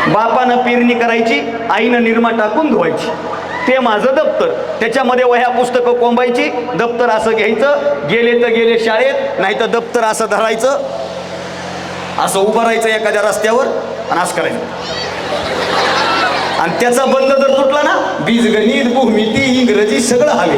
बापानं पेरणी करायची, आईनं निरमा टाकून धुवायची, ते माझं दप्तर. त्याच्यामध्ये वह्या पुस्तकं कोंबायची. दप्तर असं घ्यायचं, गेले तर गेले शाळेत, नाही तर दप्तर असं धरायचं, असं उभं राहायचं एखाद्या रस्त्यावर आणि असं करायचं. आणि त्याचा बंद जर तुटला ना, बीजगणित, भूमिती, इंग्रजी सगळं हवे.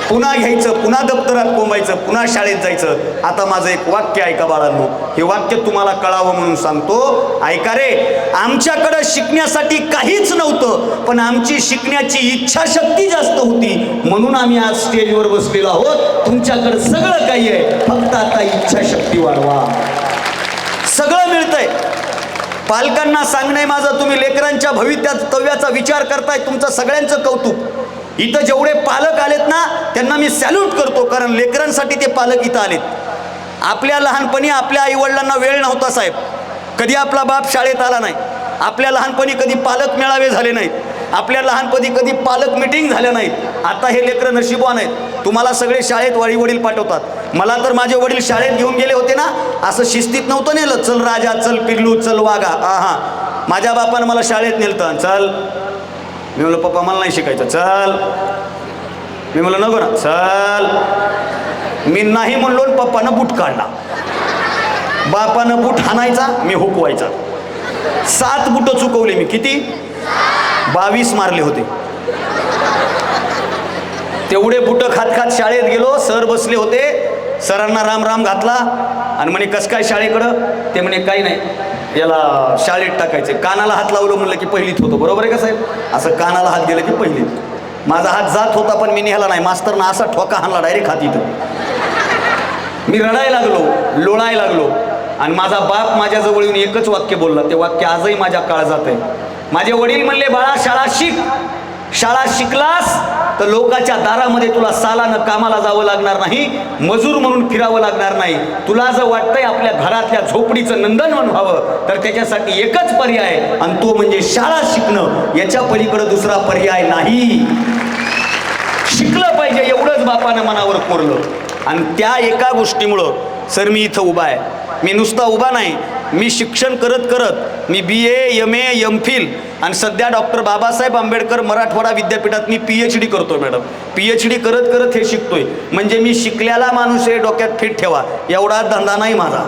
पुन्हा घ्यायचं, पुन्हा दप्तरात कोंबायचं, पुन्हा शाळेत जायचं. आता माझं एक वाक्य ऐका बाळांनो, हे वाक्य तुम्हाला कळावं म्हणून सांगतो. ऐका रे, आमच्याकडं शिकण्यासाठी काहीच नव्हतं, पण आमची शिकण्याची इच्छाशक्ती जास्त होती, म्हणून आम्ही आज स्टेजवर बसलेलो आहोत. तुमच्याकडं सगळं काही आहे, फक्त आता इच्छाशक्ती वाढवा. सगळं मिळतंय. पालकांना सांगणे माझं, तुम्ही लेकरांच्या भवितव्याचा विचार करताय, तुमचं सगळ्यांचं कौतुक. इथं जेवढे पालक आलेत ना, त्यांना मी सॅल्यूट करतो, कारण लेकरांसाठी ते पालक इथं आलेत. आपल्या लहानपणी आपल्या आईवडिलांना वेळ नव्हता साहेब, कधी आपला बाप शाळेत आला नाही. आपल्या लहानपणी कधी पालक मेळावे झाले नाहीत. आपल्या लहानपणी कधी पालक मिटिंग झाल्या नाहीत. आता हे लेकरं नशिबवान आहेत, तुम्हाला सगळे शाळेत वडील पाठवतात. मला तर माझे वडील शाळेत घेऊन गेले होते ना, असं शिस्तीत नव्हतं नेलं, चल राजा, चल पिल्लू, चल वागा. माझ्या बापानं मला शाळेत नेलतं, चल. मी म्हणलं पप्पा मला नाही शिकायचं, चल. मी म्हणलं नको ना, चल. मी नाही म्हणलो, पप्पानं बूट काढला. बापानं बूट हाणायचा, मी हुकवायचा. 7 बुट चुकवले मी. किती? 22 मारले होते. तेवढे बुट खात खात शाळेत गेलो. सर बसले होते, सरांना राम राम घातला आणि म्हणे कस काय शाळेकडं? ते म्हणे काही नाही, याला शाळेत टाकायचे. कानाला हात लावलं म्हणलं की पहिलीत होतो. बरोबर आहे का साहेब? असं कानाला हात गेलं की पहिलीत. माझा हात जात होता पण मी नेला नाही. मास्तरनं असा ठोका हाणला डायरेक्ट हात इथं. मी रडायला लागलो, लोळायला लागलो. आणि माझा बाप माझ्याजवळ येऊन एकच वाक्य बोलला, ते वाक्य आजही माझ्या काळजात आहे. माझे वडील म्हणले, बाळा शाळा शिक. शाळा शिकलास तर लोकांच्या दारामध्ये तुला सालानं कामाला जावं लागणार नाही, मजूर म्हणून फिरावं लागणार नाही. तुला जर वाटतंय आपल्या घरातल्या झोपडीचं नंदनवन व्हावं, तर त्याच्यासाठी एकच पर्याय, आणि तो म्हणजे शाळा शिकणं. याच्या पलीकडे दुसरा पर्याय नाही. शिकलं पाहिजे एवढंच बापानं मनावर कोरलं. आणि त्या एका गोष्टीमुळं सर मी इथं उभा आहे. मी नुसता उभा नाही, मी शिक्षण करत करत मी BA, MA, MPhil आणि सध्या डॉक्टर बाबासाहेब आंबेडकर मराठवाडा विद्यापीठात मी PhD करतोय मॅडम. PhD करत करत हे शिकतोय. म्हणजे मी शिकलेला माणूस हे डोक्यात फिट ठेवा, एवढा धंदा नाही माझा.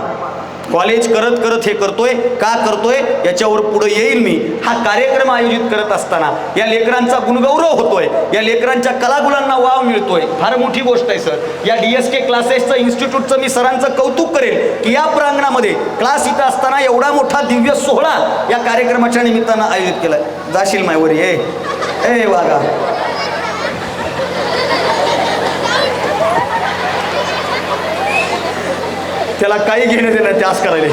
कॉलेज करत करत हे करतोय. का करतोय याच्यावर पुढे येईल मी. हा कार्यक्रम आयोजित करत असताना या लेकरांचा गुणगौरव होतोय, या लेकरांच्या कलागुणांना वाव मिळतोय, फार मोठी गोष्ट आहे सर. या DSK क्लासेसचं, इन्स्टिट्यूटचं मी सरांचं कौतुक करेल की या प्रांगणामध्ये क्लास इथं असताना एवढा मोठा दिव्य सोहळा या कार्यक्रमाच्या निमित्तानं आयोजित केलाय. जाशील मायवरी ए वागा. त्याला काही घेणं देणं त्यास करायला.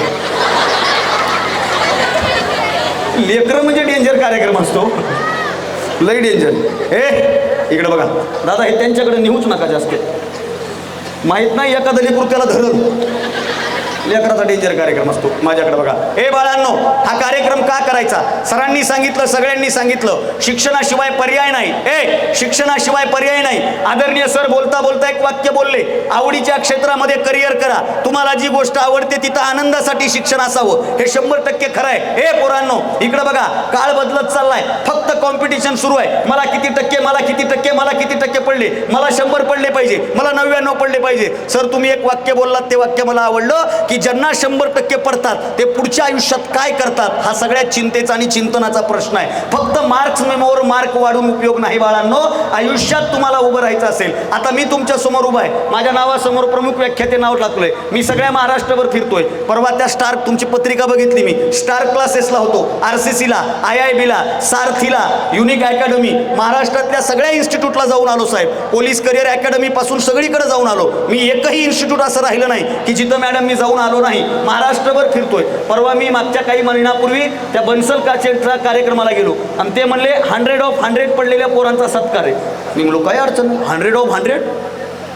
लेकरं म्हणजे डेंजर कार्यक्रम असतो, लई डेंजर. इकडे बघा दादा, हे त्यांच्याकडे नेऊच नका जास्त. माहित नाही एखादं लेकरू त्याला धरल. लेकराचा डेंजर कार्यक्रम असतो. माझ्याकडे बघा. बाळांनो, हा कार्यक्रम का करायचा? सरांनी सांगितलं, सगळ्यांनी सांगितलं, शिक्षणाशिवाय पर्याय नाही. शिक्षणाशिवाय पर्याय नाही. आदरणीय सर बोलता बोलता एक वाक्य बोलले, आवडीच्या क्षेत्रामध्ये करिअर करा. तुम्हाला जी गोष्ट आवडते तिथं आनंदासाठी शिक्षण असावं, हे 100% खरं आहे. पोरांनो इकडे बघा, काळ बदलत चाललाय, फक्त कॉम्पिटिशन सुरू आहे. मला किती टक्के, मला किती टक्के, मला किती टक्के पडले, मला 100 पडले पाहिजे, मला 99 पडले पाहिजे. सर तुम्ही एक वाक्य बोललात, ते वाक्य मला आवडलं की ज्यांना 100% पडतात ते पुढच्या आयुष्यात काय करतात, हा सगळ्यात चिंतेचा आणि चिंतनाचा प्रश्न आहे. फक्त मार्क्स मेमोवर मार्क वाढून उपयोग नाही बाळांनो. आयुष्यात तुम्हाला उभं राहायचं असेल, आता मी तुमच्या समोर उभा आहे, माझ्या नावासमोर प्रमुख व्याख्याते नाव टाकलंय. मी सगळ्या महाराष्ट्रभर फिरतोय. परवा त्या स्टार, तुमची पत्रिका बघितली मी, स्टार क्लासेसला होतो, RCCला, IIBला, सारथीला, युनिक अकॅडमी, महाराष्ट्रातल्या सगळ्या इन्स्टिट्यूटला जाऊन आलो साहेब. पोलीस करिअर अकॅडमी पासून सगळीकडे जाऊन आलो. मी एकही इन्स्टिट्यूट असं राहिलं नाही की जिथं मॅडम मी जाऊन आलो नाही, महाराष्ट्रभर फिरतोय. परवा मी मागच्या काही महिन्यापूर्वी त्या बन्सल काचेच्या कार्यक्रमाला गेलो आणि ते म्हणले 100 ऑफ 100 पडलेल्या पोरांचा सत्कार आहे. मी म्हणलो काय अडचण, 100 ऑफ 100.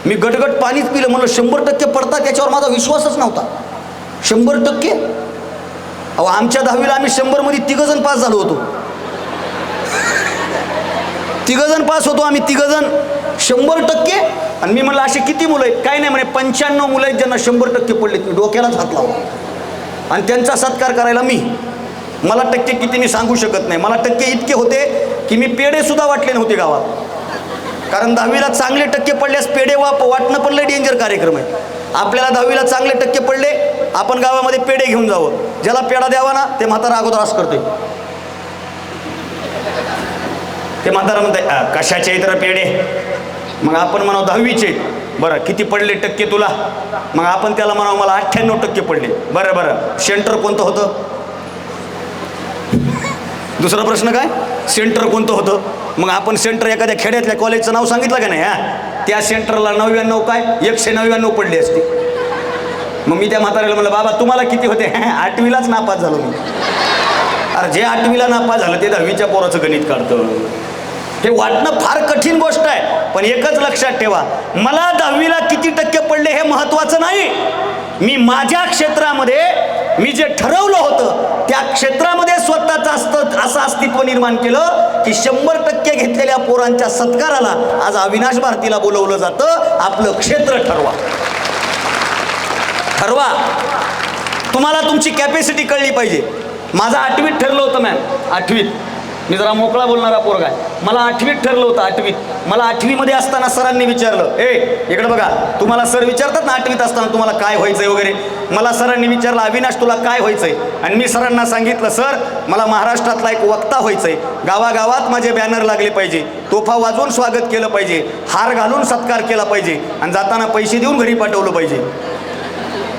मी गटगट पाणीच पिलं. म्हणलं 100% पडतात त्याच्यावर माझा विश्वासच नव्हता. 100%? अहो आमच्या 10वीला आम्ही 100 मध्ये 3 जण पास झालो होतो. 3 जण पास होतो आम्ही, 3 जण. 100%? आणि मी म्हणलं असे किती मुलं आहेत? काय नाही म्हणे 95 मुलं आहेत ज्यांना 100% पडलेत. मी डोक्यालाच हात लावला आणि त्यांचा सत्कार करायला मला टक्के किती मी सांगू शकत नाही. मला टक्के इतके होते की मी पेढे सुद्धा वाटले नव्हते गावात. कारण 10वीला चांगले टक्के पडल्यास पेढे वाटणं पण लय डेंजर कार्यक्रम आहे. आपल्याला 10वीला चांगले टक्के पडले, आपण गावामध्ये पेढे घेऊन जावं. ज्याला पेढा द्यावा ना ते म्हातारा अगोदर असं करते. ते म्हातारा म्हणताय कशाचे इतर पेढे. मग आपण म्हणावं 10वीचे. बरं किती पडले टक्के तुला? मग आपण त्याला म्हणावं मला 98% पडले. बरं सेंटर कोणतं होतं? दुसरा प्रश्न काय, सेंटर कोणतं होतं? मग आपण सेंटर एखाद्या खेड्यातल्या कॉलेजचं नाव सांगितलं का नाही? त्या सेंटरला 99 काय 199 पडले असते. मग मी त्या म्हाताऱ्याला म्हणलं बाबा तुम्हाला किती होते? 8वीलाच नापास झालो मी. अरे जे 8वीला नापास झालं ते 10वीच्या पोराचं गणित काढतं. हे वाटणं फार कठीण गोष्ट आहे. पण एकच लक्षात ठेवा, मला 10वीला किती टक्के पडले हे महत्त्वाचं नाही. मी माझ्या क्षेत्रामध्ये मी जे ठरवलं होतं त्या क्षेत्रामध्ये स्वतःचं असं अस्तित्व निर्माण केलं की 100% घेतलेल्या पोरांच्या सत्काराला आज अविनाश भारतीला बोलवलं जातं. आपलं क्षेत्र ठरवा. तुम्हाला तुमची कॅपॅसिटी कळली पाहिजे. माझं 8वीत ठरलं होतं मॅम. 8वीत मी जरा मोकळा बोलणारा पोरगा आहे. मला 8वीत ठरलं होतं. 8वीत मला 8वीमध्ये असताना सरांनी विचारलं, इकडे बघा, तुम्हाला सर विचारतात ना 8वीत असताना तुम्हाला काय व्हायचंय वगैरे. मला सरांनी विचारलं अविनाश तुला काय व्हायचंय? आणि मी सरांना सांगितलं सर मला महाराष्ट्रातला एक वक्ता व्हायचंय. गावागावात माझे बॅनर लागले पाहिजे, तोफा वाजवून स्वागत केलं पाहिजे, हार घालून सत्कार केला पाहिजे आणि जाताना पैसे देऊन घरी पाठवलं पाहिजे.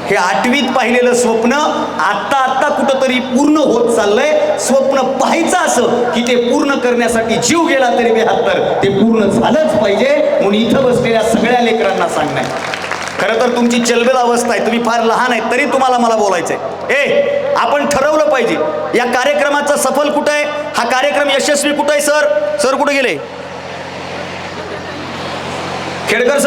हे 8वीत पाहिलेलं स्वप्न आत्ता कुठंतरी पूर्ण होत चाललंय. स्वप्न पाहायचं असं की ते पूर्ण करण्यासाठी जीव गेला तरी बेहत्तर ते पूर्ण झालंच पाहिजे. म्हणून इथं बसलेल्या सगळ्या लेकरांना सांगणं खरं तर तुमची चलबेल अवस्था आहे. तुम्ही फार लहान आहे तरी तुम्हाला मला बोलायचंय. आपण ठरवलं पाहिजे या कार्यक्रमाचं सफल कुठं आहे, हा कार्यक्रम यशस्वी कुठं आहे. सर कुठे गेले? खेडकर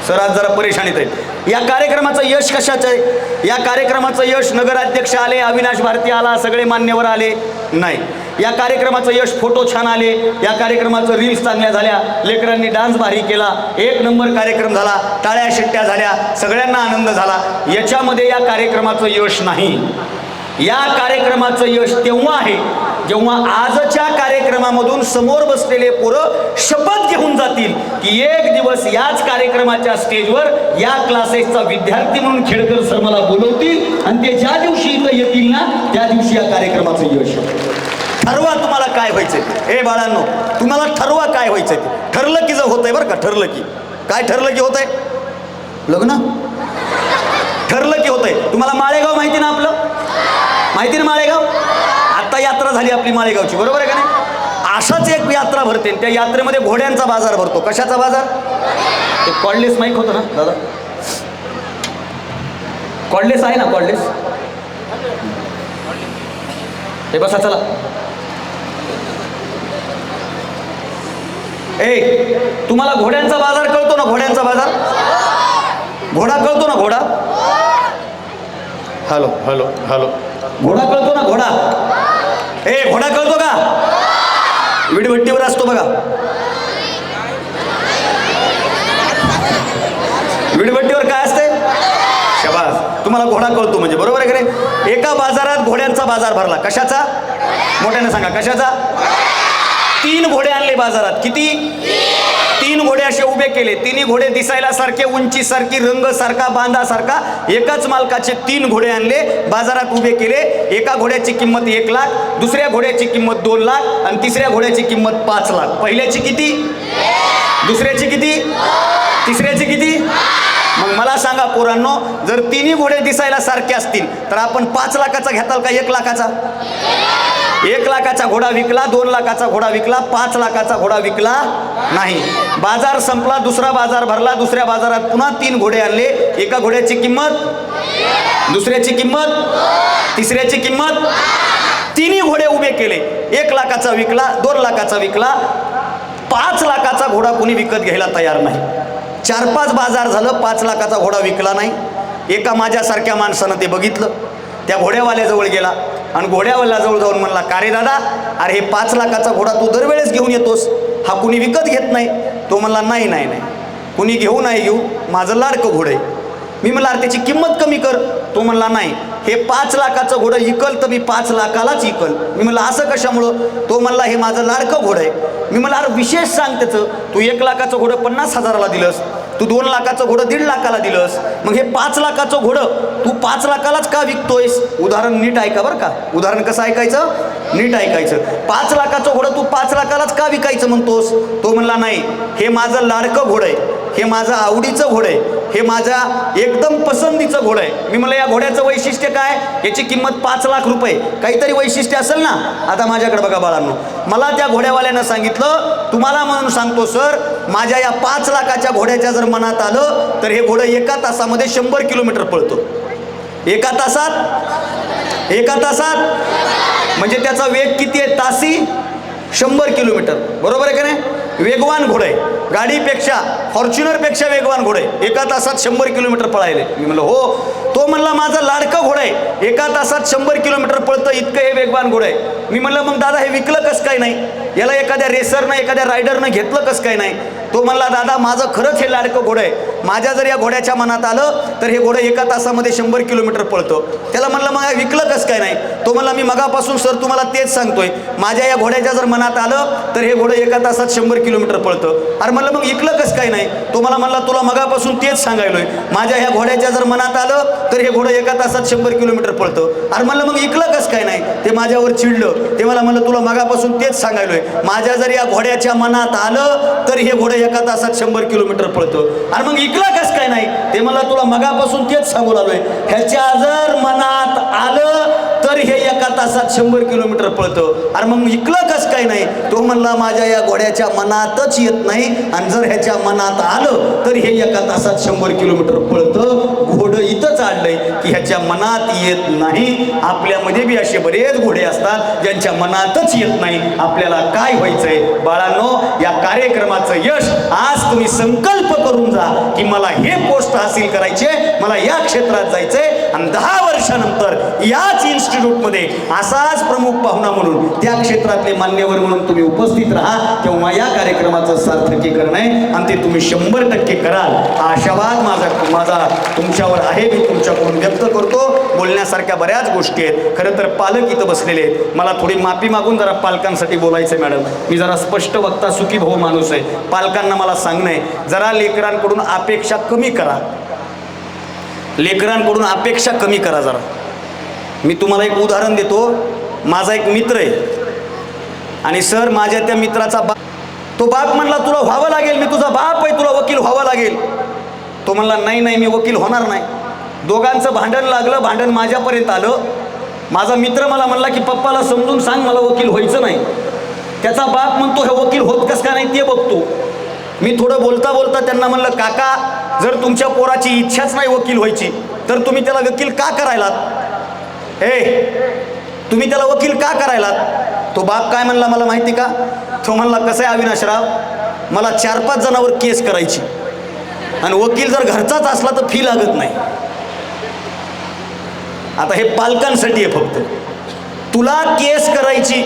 सर आज जरा परेशानीत आहेत. या कार्यक्रमाचं यश कशाचं आहे? या कार्यक्रमाचं यश नगराध्यक्ष आले, अविनाश भारती आला, सगळे मान्यवर आले नाही. या कार्यक्रमाचं यश फोटो छान आले, या कार्यक्रमाचं रील्स चांगल्या झाल्या, लेकरांनी डान्स भारी केला, 1 नंबर कार्यक्रम झाला, टाळ्या शिट्ट्या झाल्या, सगळ्यांना आनंद झाला. याच्यामध्ये या कार्यक्रमाचं यश नाही. या कार्यक्रमाचं यश तेव्हा आहे जेव्हा आजच्या कार्यक्रमामधून समोर बसलेले पोरं शपथ घेऊन जातील की एक दिवस याच कार्यक्रमाच्या स्टेजवर या क्लासेसचा विद्यार्थी म्हणून खेडकर सर मला बोलवतील आणि ते ज्या दिवशी इथं येतील ना त्या दिवशी या कार्यक्रमाचं यश. ठरवा तुम्हाला काय व्हायचंय. बाळांनो तुम्हाला ठरवा काय व्हायचंय. ठरलं की जर होतंय बरं का. ठरलं की काय? ठरलं की होतंय लग्न. ठरलं की होतंय. तुम्हाला माळेगाव माहिती ना? आपलं माहिती ना माळेगाव? आता यात्रा झाली आपली माळेगावची, बरोबर आहे का नाही? अशाच एक यात्रा भरते. त्या यात्रेमध्ये घोड्यांचा बाजार भरतो. कशाचा बाजार? ते कॉर्डलेस माईक होतं ना दादा? कॉर्डलेस आहे ना? कॉर्डलेस हे बसा चला. तुम्हाला घोड्यांचा बाजार कळतो ना? घोड्यांचा बाजार. घोडा कळतो ना? घोडा. Hello hello hello. घोडा कळतो ना? घोडा. घोडा कळतो का? विडभट्टीवर असतो बघा. विडभट्टीवर काय असते? शाबास, तुम्हाला घोडा कळतो म्हणजे बरोबर आहे का नाही? एका बाजारात घोड्यांचा बाजार भरला. कशाचा? मोठ्याने सांगा. कशाचा? 3 घोडे आणले बाजारात. किती? 3 घोडे असे उभे केले. 3 घोडे दिसायला सारखे, उंची सारखी, रंग सारखा, बांधा सारखा. एकाच मालकाचे 3 घोडे आणले, बाजारात उभे केले. एका घोड्याची किंमत 1 लाख, दुसऱ्या घोड्याची किंमत 2 लाख आणि तिसऱ्या घोड्याची किंमत 5 लाख. पहिल्याची किती? दुसऱ्याची किती? तिसऱ्याची किती? मग मला सांगा पोरांनो, जर 3 घोडे दिसायला सारखे असतील तर आपण 5 लाखाचा घेताल का 1 लाखाचा? 1 लाखाचा घोडा विकला, 2 लाखाचा घोडा विकला, 5 लाखाचा घोडा विकला. नाही. बाजार संपला, दुसरा बाजार भरला, दुसऱ्या बाजारात पुन्हा 3 घोडे आणले. एका घोड्याची किंमत, दुसऱ्याची किंमत, तिसऱ्याची किंमत, 3 घोडे उभे केले. 1 लाखाचा विकला, 2 लाखाचा विकला, 5 लाखाचा घोडा कोणी विकत घ्यायला तयार नाही. 4-5 बाजार झालं, 5 लाखाचा घोडा विकला नाही. एका माझ्यासारख्या माणसानं ते बघितलं, त्या घोड्यावाल्याजवळ गेला आणि घोड्यावाल्याजवळ जाऊन म्हणला, का रे दादा, अरे हे 5 लाखाचा घोडा तू दरवेळेस घेऊन येतोस, हा कुणी विकत घेत नाही. तो म्हणला, नाही नाही नाही, कुणी घेऊ नाही घेऊ, माझं लाडकं घोडं आहे. मी म्हणला, अरे त्याची किंमत कमी कर. तो म्हणला, नाही, हे 5 लाखाचं घोडं इकल तर मी 5 लाखालाच इकल. मी म्हणलं, असं कशामुळं? तो म्हणला, हे माझं लाडकं घोडं आहे. मी म्हणलं, अरे विशेष सांग त्याचं. तू 1 लाखाचं घोडं 50,000ला दिलंस, तू 2 लाखाचं घोडं 1.5 लाखाला दिलंस, मग हे 5 लाखाचं घोडं तू 5 लाखालाच का विकतोयस? उदाहरण नीट ऐका बरं का. उदाहरण कसं ऐकायचं? नीट ऐकायचं. 5 लाखाचं घोडं तू 5 लाखालाच का विकायचं म्हणतोस? तो म्हणला, नाही, हे माझं लाडकं घोडं आहे, हे माझं आवडीचं घोडं आहे, हे माझ्या एकदम पसंतीचं घोडं आहे. मी म्हणलं, या घोड्याचं वैशिष्ट्य काय? याची किंमत 5 लाख रुपये, काहीतरी वैशिष्ट्य असेल ना. आता माझ्याकडे बघा बाळांनो, मला त्या घोड्यावाल्यानं सांगितलं, तुम्हाला म्हणून सांगतो सर, माझ्या या 5 लाखाच्या घोड्याच्या जर मनात आलं तर हे घोडं 1 तासामध्ये 100 किलोमीटर पळतो. 1 तासात, 1 तासात म्हणजे त्याचा वेग किती आहे? तासी 100 किलोमीटर. बरोबर आहे का नाही? वेगवान घोडं आहे, गाडीपेक्षा, फॉर्च्युनरपेक्षा वेगवान घोडं आहे. 1 तासात 100 किलोमीटर पळायले. मी म्हणलं, हो. तो म्हणला, माझं लाडकं घोडं आहे, 1 तासात 100 किलोमीटर पळतं, इतकं हे वेगवान घोडं आहे. मी म्हणलं, मग दादा हे विकलं कसं काय नाही? याला एखाद्या रेसरनं, एखाद्या रायडरनं घेतलं कसं काय नाही? तो म्हणला, दादा माझं खरंच हे लाडकं घोडं आहे, माझ्या जर या घोड्याच्या मनात आलं तर हे घोडं 1 तासामध्ये 100 किलोमीटर पळतं. त्याला म्हणलं, मग विकलं कसं काय नाही? तो म्हणला, मी मगापासून सर तुम्हाला तेच सांगतोय, माझ्या या घोड्याच्या जर मनात आलं तर हे घोडं 1 तासात 100 किलोमीटर पळतं. अरे म्हणलं, मग विकलं कसं काय नाही? तो मला म्हणला, तुला मगापासून तेच सांगायलोय, माझ्या ह्या घोड्याच्या जर मनात आलं तर हे घोडं 1 तासात 100 किलोमीटर पळतं. अरे म्हणलं, मग विकलं कसं काय नाही? ते माझ्यावर चिडलं. ते मला म्हणलं, तुला मगापासून तेच सांगायलोय, माझ्या जर या घोड्याच्या मनात आलं तर हे घोडं 1 तासात 100 किलोमीटर पळतं. अरे मग विकलं कसं काय नाही? ते मला तुला मगापासून तेच सांगू लागलोय, ह्याच्या जर मनात आलं तर हे 1 तासात 100 किलोमीटर पळतं. अरे मग विकलं कसं काय नाही? तो म्हणला, माझ्या या घोड्याच्या मनातच येत नाही, आणि जर ह्याच्या मनात आलं तर हे 1 तासात 100 किलोमीटर पळतं. घोडं इथंच आणलंय की ह्याच्या मनात येत नाही. आपल्यामध्ये बी असे बरेच घोडे असतात ज्यांच्या मनातच येत नाही. आपल्याला काय व्हायचंय बाळांनो? या कार्यक्रमाचं यश आज तुम्ही संकल्प करून जा की मला हे पोस्ट हासिल करायचे, मला या क्षेत्रात जायचंय, आणि 10 वर्षानंतर याच इन्स्टिट्यूटमध्ये असाच प्रमुख पाहुणा म्हणून, त्या क्षेत्रातले मान्यवर म्हणून तुम्ही उपस्थित राहा. तेव्हा या कार्यक्रमाचं सार्थकीकरण आहे आणि ते तुम्ही 100% कराल. हा आशावाद माझा तुमच्यावर आहे. मी तुमच्याकडून व्यक्त करतो. बोलण्यासारख्या बऱ्याच गोष्टी आहेत. खरं तर पालक इथं बसलेले आहेत. मला थोडी माफी मागून जरा पालकांसाठी बोलायचं आहे मॅडम. मी जरा स्पष्ट वक्ता, सुखी भाऊ माणूस आहे. पालकांना मला सांगणं आहे, जरा लेकरांकडून अपेक्षा कमी करा. लेकरांकडून अपेक्षा कमी करा जरा. मी तुम्हाला एक उदाहरण देतो. माझा एक मित्र आहे आणि सर, माझ्या त्या मित्राचा तो बाप म्हणला, तुला व्हावं लागेल, मी तुझा बाप आहे, तुला वकील व्हावं लागेल. तो म्हणला, नाही नाही, मी वकील होणार नाही. दोघांचं भांडण लागलं. भांडण माझ्यापर्यंत आलं. माझा मित्र मला म्हणला की पप्पाला समजून सांग, मला वकील व्हायचं नाही. त्याचा बाप म्हणतो, हे वकील होत कसं का नाही ते बघतो. मी थोडं बोलता बोलता त्यांना म्हणलं, काका, जर तुमच्या पोराची इच्छाच नाही वकील व्हायची तर तुम्ही त्याला वकील का करायलात? तुम्ही त्याला वकील का करायलात? तो बाप काय म्हणला मला माहिती का? तो म्हणला, कसं आहे अविनाशराव, मला 4-5 जणांवर केस करायची, आणि वकील जर घरचाच असला तर फी लागत नाही. आता हे पालकांसाठी आहे फक्त. तुला केस करायची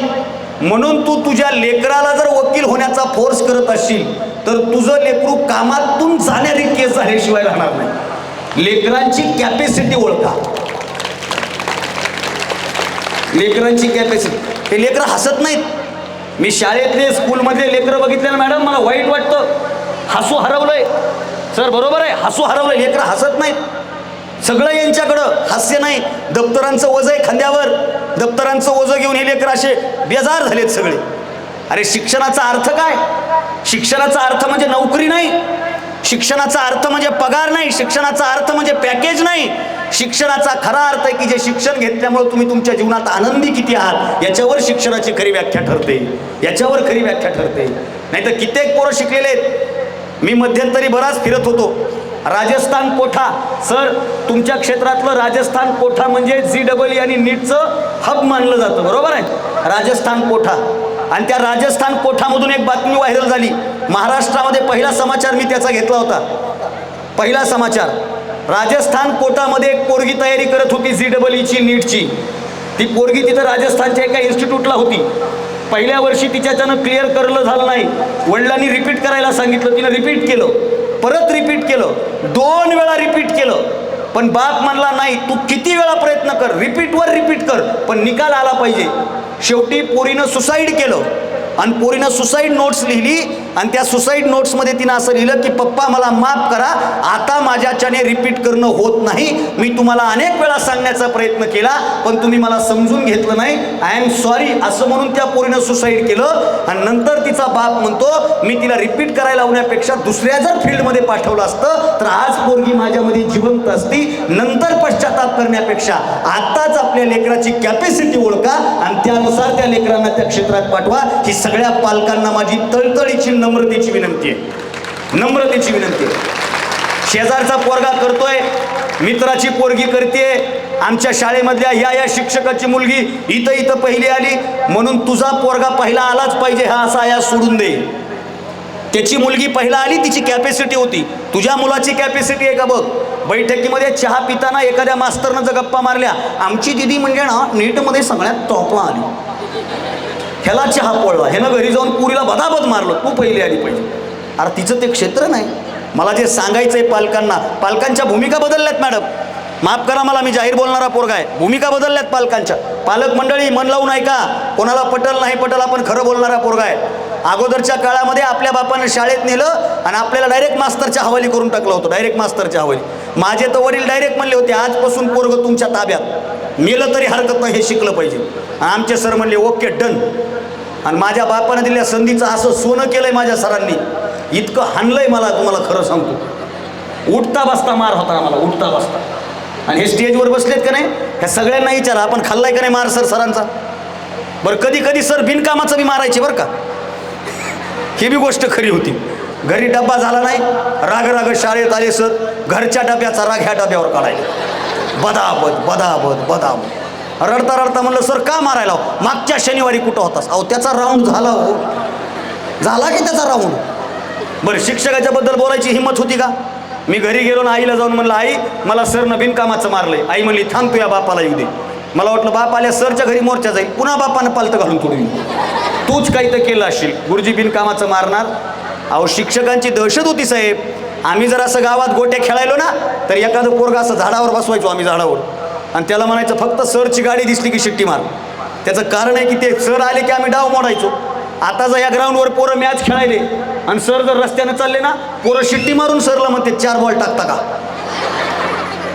म्हणून तू तुझ्या लेकराला जर वकील होण्याचा फोर्स करत असशील तर तुझं लेकरू कामातून जाणारी केस झाल्याशिवाय राहणार नाही. लेकरांची कॅपॅसिटी ओळखा. लेकरांची कॅपॅसिटी. हे लेकरं हसत नाहीत. मी शाळेतले, स्कूलमधले लेकरं बघितले ना मॅडम, मला वाईट वाटतं. हसू हरवलंय सर. बरोबर आहे, हसू हरवलंय. लेकरं हसत नाहीत. सगळं यांच्याकडं हास्य नाही. दप्तरांचं ओझं आहे खांद्यावर. दप्तरांचं ओझं घेऊन हे लेकरं असे बेजार झालेत सगळे. अरे शिक्षणाचा अर्थ काय? शिक्षणाचा अर्थ म्हणजे नोकरी नाही. शिक्षणाचा अर्थ म्हणजे पगार नाही. शिक्षणाचा अर्थ म्हणजे पॅकेज नाही. शिक्षणाचा खरा अर्थ आहे की जे शिक्षण घेतल्यामुळे तुम्ही तुमच्या जीवनात आनंदी किती आहात याच्यावर शिक्षणाची खरी व्याख्या ठरते. याच्यावर खरी व्याख्या ठरते. नाही तर कित्येक पोरं शिकलेले आहेत. मी मध्यंतरी बराच फिरत होतो. राजस्थान कोठा, सर तुमच्या क्षेत्रातलं राजस्थान कोठा म्हणजे ZEE आणि नीटचं हब मानलं जातं, बरोबर आहे, राजस्थान कोठा. आणि त्या राजस्थान कोठामधून एक बातमी व्हायरल झाली. महाराष्ट्रामध्ये पहिला समाचार मी त्याचा घेतला होता. पहिला समाचार, राजस्थान कोटामध्ये एक पोरगी तयारी करत होती ZEE नीटची. ती पोरगी तिथं राजस्थानच्या एका इन्स्टिट्यूटला होती. पहिल्या वर्षी तिच्याच्यानं क्लिअर करलं झालं नाही. वडिलांनी रिपीट करायला सांगितलं, तिनं रिपीट केलं, परत रिपीट केलं, 2 वेळा रिपीट केलं. पण बाप म्हणला नाही, तू किती वेळा प्रयत्न कर, रिपीटवर रिपीट कर, पण निकाल आला पाहिजे. शेवटी पोरीनं सुसाईड केलं आणि पोरीनं सुसाईड नोट्स लिहिली. आणि त्या सुसाईड नोट्समध्ये तिनं असं लिहिलं की पप्पा मला माफ करा, आता माझ्याच्याने रिपीट करणं होत नाही. मी तुम्हाला अनेक वेळा सांगण्याचा प्रयत्न केला पण तुम्ही मला समजून घेतलं नाही, आय एम सॉरी, असं म्हणून त्या पोरीनं सुसाईड केलं. आणि नंतर तिचा बाप म्हणतो मी तिला रिपीट करायला लावण्यापेक्षा दुसऱ्या जर फील्डमध्ये पाठवलं असतं तर आज पोरगी माझ्यामध्ये जिवंत असती. नंतर पश्चाताप करण्यापेक्षा आताच आपल्या लेकराची कॅपॅसिटी ओळखा आणि त्यानुसार त्या लेकरांना त्या क्षेत्रात पाठवा. ही सगळ्या पालकांना माझी तळतळीची नम्रतेची विनंती आहे, नम्रतेची विनंती आहे. शेजारचा पोरगा करतोय, मित्राची पोरगी करते, आमच्या शाळेमधल्या या शिक्षकाची मुलगी इथं पहिली आली म्हणून तुझा पोरगा पहिला आलाच पाहिजे हा असा या सोडून दे. त्याची मुलगी पहिला आली, तिची कॅपॅसिटी होती, तुझ्या मुलाची कॅपॅसिटी आहे का बघ. बैठकीमध्ये चहा पिताना एखाद्या मास्तरनं जर गप्पा मारल्या, आमची दिदी म्हणजे ना नीटमध्ये सगळ्यात टॉपला आली, ह्याला चहा पोळला, ह्यानं घरी जाऊन पुरीला बदाबद मारलं, तू पहिली आली पाहिजे. अरे तिचं ते क्षेत्र नाही. मला जे सांगायचं आहे पालकांना, पालकांच्या भूमिका बदलल्यात मॅडम, माफ करा मला, मी जाहीर बोलणारा पोरगा आहे. भूमिका बदलल्यात पालकांच्या. पालक मंडळी मन लावून ऐका, कोणाला पटल नाही पटल, आपण खरं बोलणारा पोरगा आहे. अगोदरच्या काळामध्ये आपल्या बापानं शाळेत नेलं आणि आपल्याला डायरेक्ट मास्तरच्या हवाली करून टाकलं होतं, डायरेक्ट मास्तरच्या हवाली. माझे तर वडील डायरेक्ट म्हणले होते आजपासून पोरगं तुमच्या ताब्यात, मेलं तरी हरकत नाही, हे शिकलं पाहिजे. आणि आमचे सर म्हणले ओके डन. आणि माझ्या बापानं दिलेल्या संधीचं असं सोनं केलंय माझ्या सरांनी, इतकं हाणलंय मला, तुम्हाला खरं सांगतो. उठता बसता मार होता आम्हाला, उठता बसता. आणि हे स्टेजवर बसलेत का नाही, ह्या सगळ्यांना विचारा आपण खाल्लाय का नाही मार सरांचा. बरं कधी कधी सर बिनकामाचं बी मारायचे बरं का, ही बी गोष्ट खरी होती. घरी डब्बा झाला नाही, राग शाळेत आले सर, घरच्या डब्याचा राग ह्या डब्यावर काढायला, बदाबद बदाबद बदाबद. रडता रडता म्हणलं सर का मारायला, मागच्या शनिवारी कुठं होतास. अहो त्याचा राऊंड झाला, हो झाला की त्याचा राऊंड. बरं शिक्षकाच्या बद्दल बोलायची हिंमत होती का. मी घरी गेलो ना आईला जाऊन म्हणलं आई मला सरनं बिनकामाचं मारलंय. आई म्हणली थांब तू या बापाला येऊ दे. मला वाटलं बाप आल्या सरच्या घरी मोर्चा जाईल, पुन्हा बापानं पालतं घालून तोडून तूच काही तर केलं असशील, गुरुजी बिनकामाचं मारणार. अहो शिक्षकांची दहशत होती साहेब. आम्ही जर असं गावात गोट्या खेळायलो ना तर एखादं पोरगा असं झाडावर बसवायचो आम्ही, झाडावर, आणि त्याला म्हणायचं फक्त सरची गाडी दिसली की शिट्टी मार. त्याचं कारण आहे की ते सर आले की आम्ही डाव मोडायचो. आता जर या ग्राउंडवर पोरं मॅच खेळायले आणि सर जर रस्त्यानं चालले ना, पोरं शिट्टी मारून सरला म्हणते 4 बॉल टाकता का.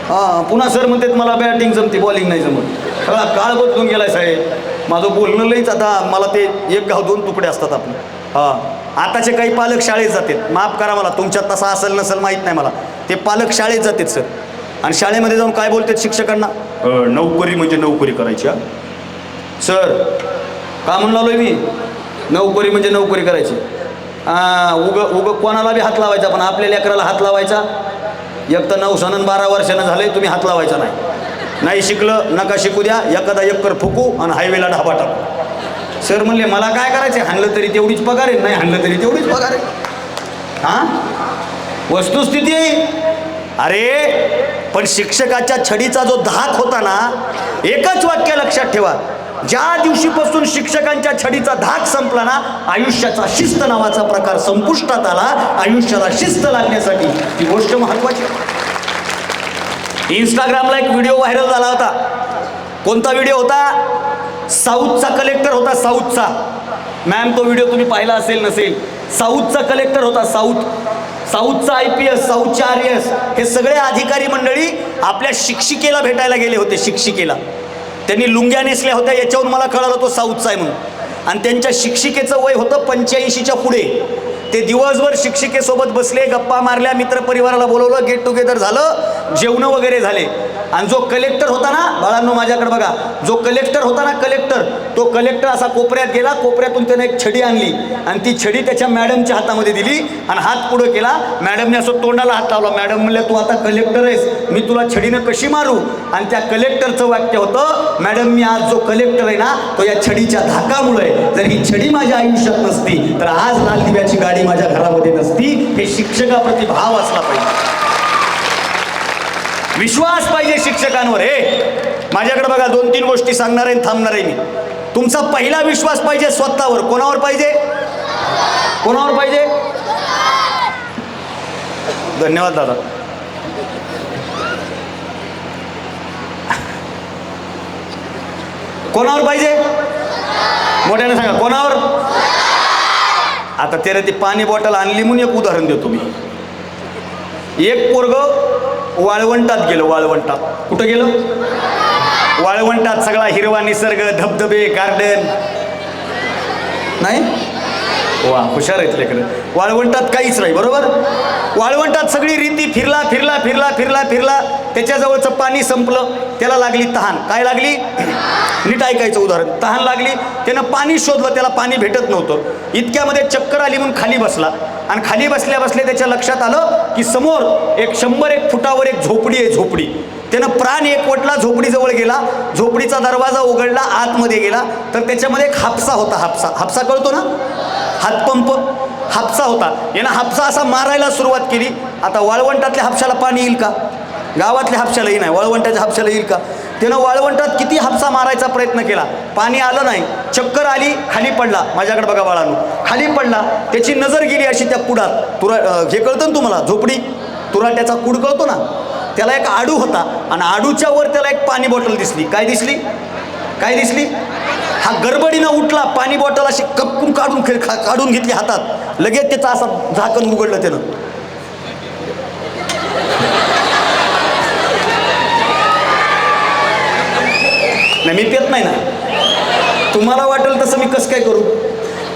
हां पुन्हा सर म्हणतात मला बॅटिंग जमते बॉलिंग नाही जमत. सगळा काळ बदलून गेलाय साहेब. माझं बोलणं लईच आता मला ते एक गाव 2 तुकडे असतात आपले. हां आताचे काही पालक शाळेत जातात, माफ करा मला तुमच्यात तसा असेल नसेल माहीत नाही मला, ते पालक शाळेत जातात सर आणि शाळेमध्ये जाऊन काय बोलतात शिक्षकांना, नोकरी म्हणजे नोकरी करायची. सर का म्हणून आलोय मी, नोकरी म्हणजे नोकरी करायची. उग कोणाला बी हात लावायचा, पण आपल्या लेकराला हात लावायचा. एक तर 9 सण 12 वर्षानं झाले, तुम्ही हात लावायचा नाही. नाही शिकलं नका शिकू द्या, एखादा एकर फुकू आणि हायवेला ढाबा टाकू. सर म्हणले मला काय करायचं, हाणलं तरी तेवढीच पगार आहे, नाही हाणलं तरी तेवढीच पगार आहे. हां वस्तुस्थिती आहे. अरे पण शिक्षकाच्या छडीचा जो धाक होता ना, एकच वाक्य लक्षात ठेवा, ज्या दिवशीपासून शिक्षकांच्या छडीचा धाक संपला ना, आयुष्याचा शिस्त नावाचा प्रकार संपुष्टात आला. आयुष्याला शिस्त लागण्यासाठी ही गोष्ट महत्वाची. इंस्टाग्रामला एक व्हिडिओ व्हायरल झाला होता. कोणता व्हिडिओ होता, साऊथचा कलेक्टर होता, साऊथचा. मॅम तो व्हिडिओ तुम्ही पाहिला असेल नसेल. साऊथचा कलेक्टर होता, साऊथचा IPS, साऊथच्या RS, हे सगळे अधिकारी मंडळी आपल्या शिक्षिकेला भेटायला गेले होते. शिक्षिकेला त्यांनी लुंग्या नेसल्या होत्या, याच्यावरून मला कळालं तो साऊथचा आहे म्हणून. आणि त्यांच्या शिक्षिकेचं वय होतं 85च्या पुढे. ते दिवसभर शिक्षिकेसोबत बसले, गप्पा मारल्या, मित्रपरिवाराला बोलवलं, गेट टुगेदर झालं, जेवणं वगैरे झाले. आणि जो कलेक्टर होता ना बाळांनो, माझ्याकडे बघा, जो कलेक्टर होता ना कलेक्टर, तो कलेक्टर असा कोपऱ्यात गेला, कोपऱ्यातून त्याने एक छडी आणली आणि ती छडी त्याच्या मॅडमच्या हातामध्ये दिली आणि हात पुढं केला. मॅडमने असं तोंडाला हात लावला. मॅडम म्हणल्या, तू आता कलेक्टर आहेस, मी तुला छडीनं कशी मारू? आणि त्या कलेक्टरचं वाक्य होतं, मॅडम मी आज जो कलेक्टर आहे ना तो या छडीच्या धाकामुळे, जर ही छडी माझ्या आयुष्यात नसती तर आज लाल दिव्याची गाडी माझ्या घरामध्ये नसती. हे शिक्षकाप्रती भाव असला पाहिजे, विश्वास पाहिजे शिक्षकांवर. हे माझ्याकडे बघा, 2-3 गोष्टी सांगणार आहे, थांबणार आहे मी. तुमचा पहिला विश्वास पाहिजे स्वतःवर. कोणावर पाहिजे? कोणावर पाहिजे? धन्यवाद दादा. कोणावर पाहिजे? मोठ्याने सांगा, कोणावर? आता त्याला ती पाणी बॉटल आणली म्हणून एक उदाहरण देतो मी. एक पोरग वाळवंटात गेलं. वाळवंटात कुठं गेलं? वाळवंटात सगळा हिरवा निसर्ग, धबधबे, गार्डन. नाही वा, हुशार आहेत लेकरं. वाळवंटात काहीच नाही, बरोबर. वाळवंटात सगळी रीती फिरला फिरला फिरला फिरला फिरला त्याच्याजवळचं पाणी संपलं. त्याला लागली तहान. काय लागली? नीट ऐकायचं उदाहरण. तहान लागली, त्यानं पाणी शोधलं, त्याला पाणी भेटत नव्हतं. इतक्यामध्ये चक्कर आली म्हणून खाली बसला आणि खाली बसल्या बसल्या त्याच्या लक्षात आलं की समोर 100 फुटावर एक झोपडी आहे. झोपडी. त्यानं प्राण एकवटला, झोपडीजवळ गेला, झोपडीचा दरवाजा उघडला, आतमध्ये गेला तर त्याच्यामध्ये एक हापसा होता. हापसा, हापसा कळतो ना, हातपंप. हापसा होता. यानं हापसा असा मारायला सुरुवात केली. आता वाळवंटातल्या हापशाला पाणी येईल का? गावातल्या हापशालाही नाही, वाळवंटाच्या हापशाला येईल का? त्यानं वाळवंटात किती हापसा मारायचा प्रयत्न केला, पाणी आलं नाही. चक्कर आली, खाली पडला. माझ्याकडे बघा बाळांनो, खाली पडला. त्याची नजर गेली अशी त्या कुडात. हे कळतं ना तुम्हाला, झोपडी, तुराट्याचा कूड कळतो ना, त्याला एक आडू होता आणि आडूच्या वर त्याला एक पाणी बॉटल दिसली. काय दिसली? काय दिसली? हा गडबडीनं उठला, पाणी बॉटल अशी कपकून काढून घेतली हातात. लगेच त्याचं असं झाकण उघडलं त्यानं. नाही, मी पेत नाही ना, तुम्हाला वाटेल तसं मी कसं काय करू?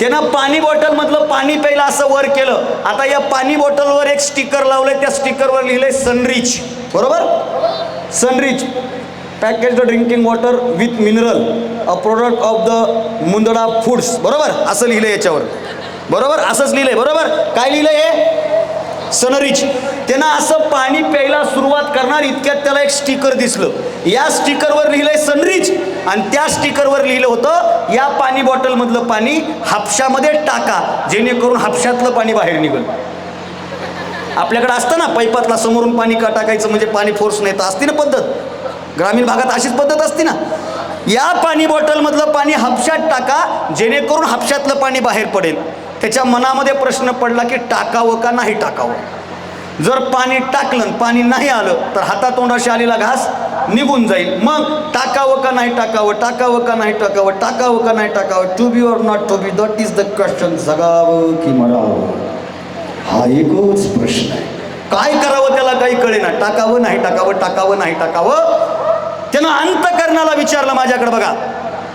त्यानं पाणी बॉटल मधलं पाणी प्यायला असं वर केलं. आता या पाणी बॉटलवर एक स्टिकर लावलंय, त्या स्टिकरवर लिहिलंय सनरिच. बरोबर, Sunrich packaged drinking water with mineral, a product of the Mundada foods. बरोबर, असं लिहिलंय याच्यावर. बरोबर, असंच लिहिलंय. बरोबर, काय लिहिलंय हे? सनरिच. त्यानं असं पाणी प्यायला सुरुवात करणार इतक्यात त्याला एक स्टिकर दिसलं. या स्टिकरवर लिहिलंय सनरिच आणि त्या स्टिकरवर लिहिलं होतं, या पाणी बॉटलमधलं पाणी हापशामध्ये टाका, जेणेकरून हापशातलं पाणी बाहेर निघेल. आपल्याकडे असतं ना, पाईपातला समोरून पाणी का टाकायचं म्हणजे पाणी फोर्स नाही, तर असते ना पद्धत. ग्रामीण भागात अशीच पद्धत असते ना. या पाणी बॉटलमधलं पाणी हापशात टाका, जेणेकरून हापशातलं पाणी बाहेर पडेल. त्याच्या मनामध्ये प्रश्न पडला की टाकावं का नाही टाकावं. जर पाणी टाकलं, पाणी नाही आलं तर हातातोंडाशी आलेला घास निघून जाईल. मग टाकावं का नाही टाकावं, टाकावं का नाही टाकावं, टाकावं का नाही टाकावं, to be or not to be, that is the question. जगावं की मरावं, हा एकच प्रश्न आहे. काय करावं त्याला काही कळेना. टाकावं नाही टाकावं, टाकावं नाही टाकावं. त्यानं अंतकरणाला विचारलं. माझ्याकडे बघा,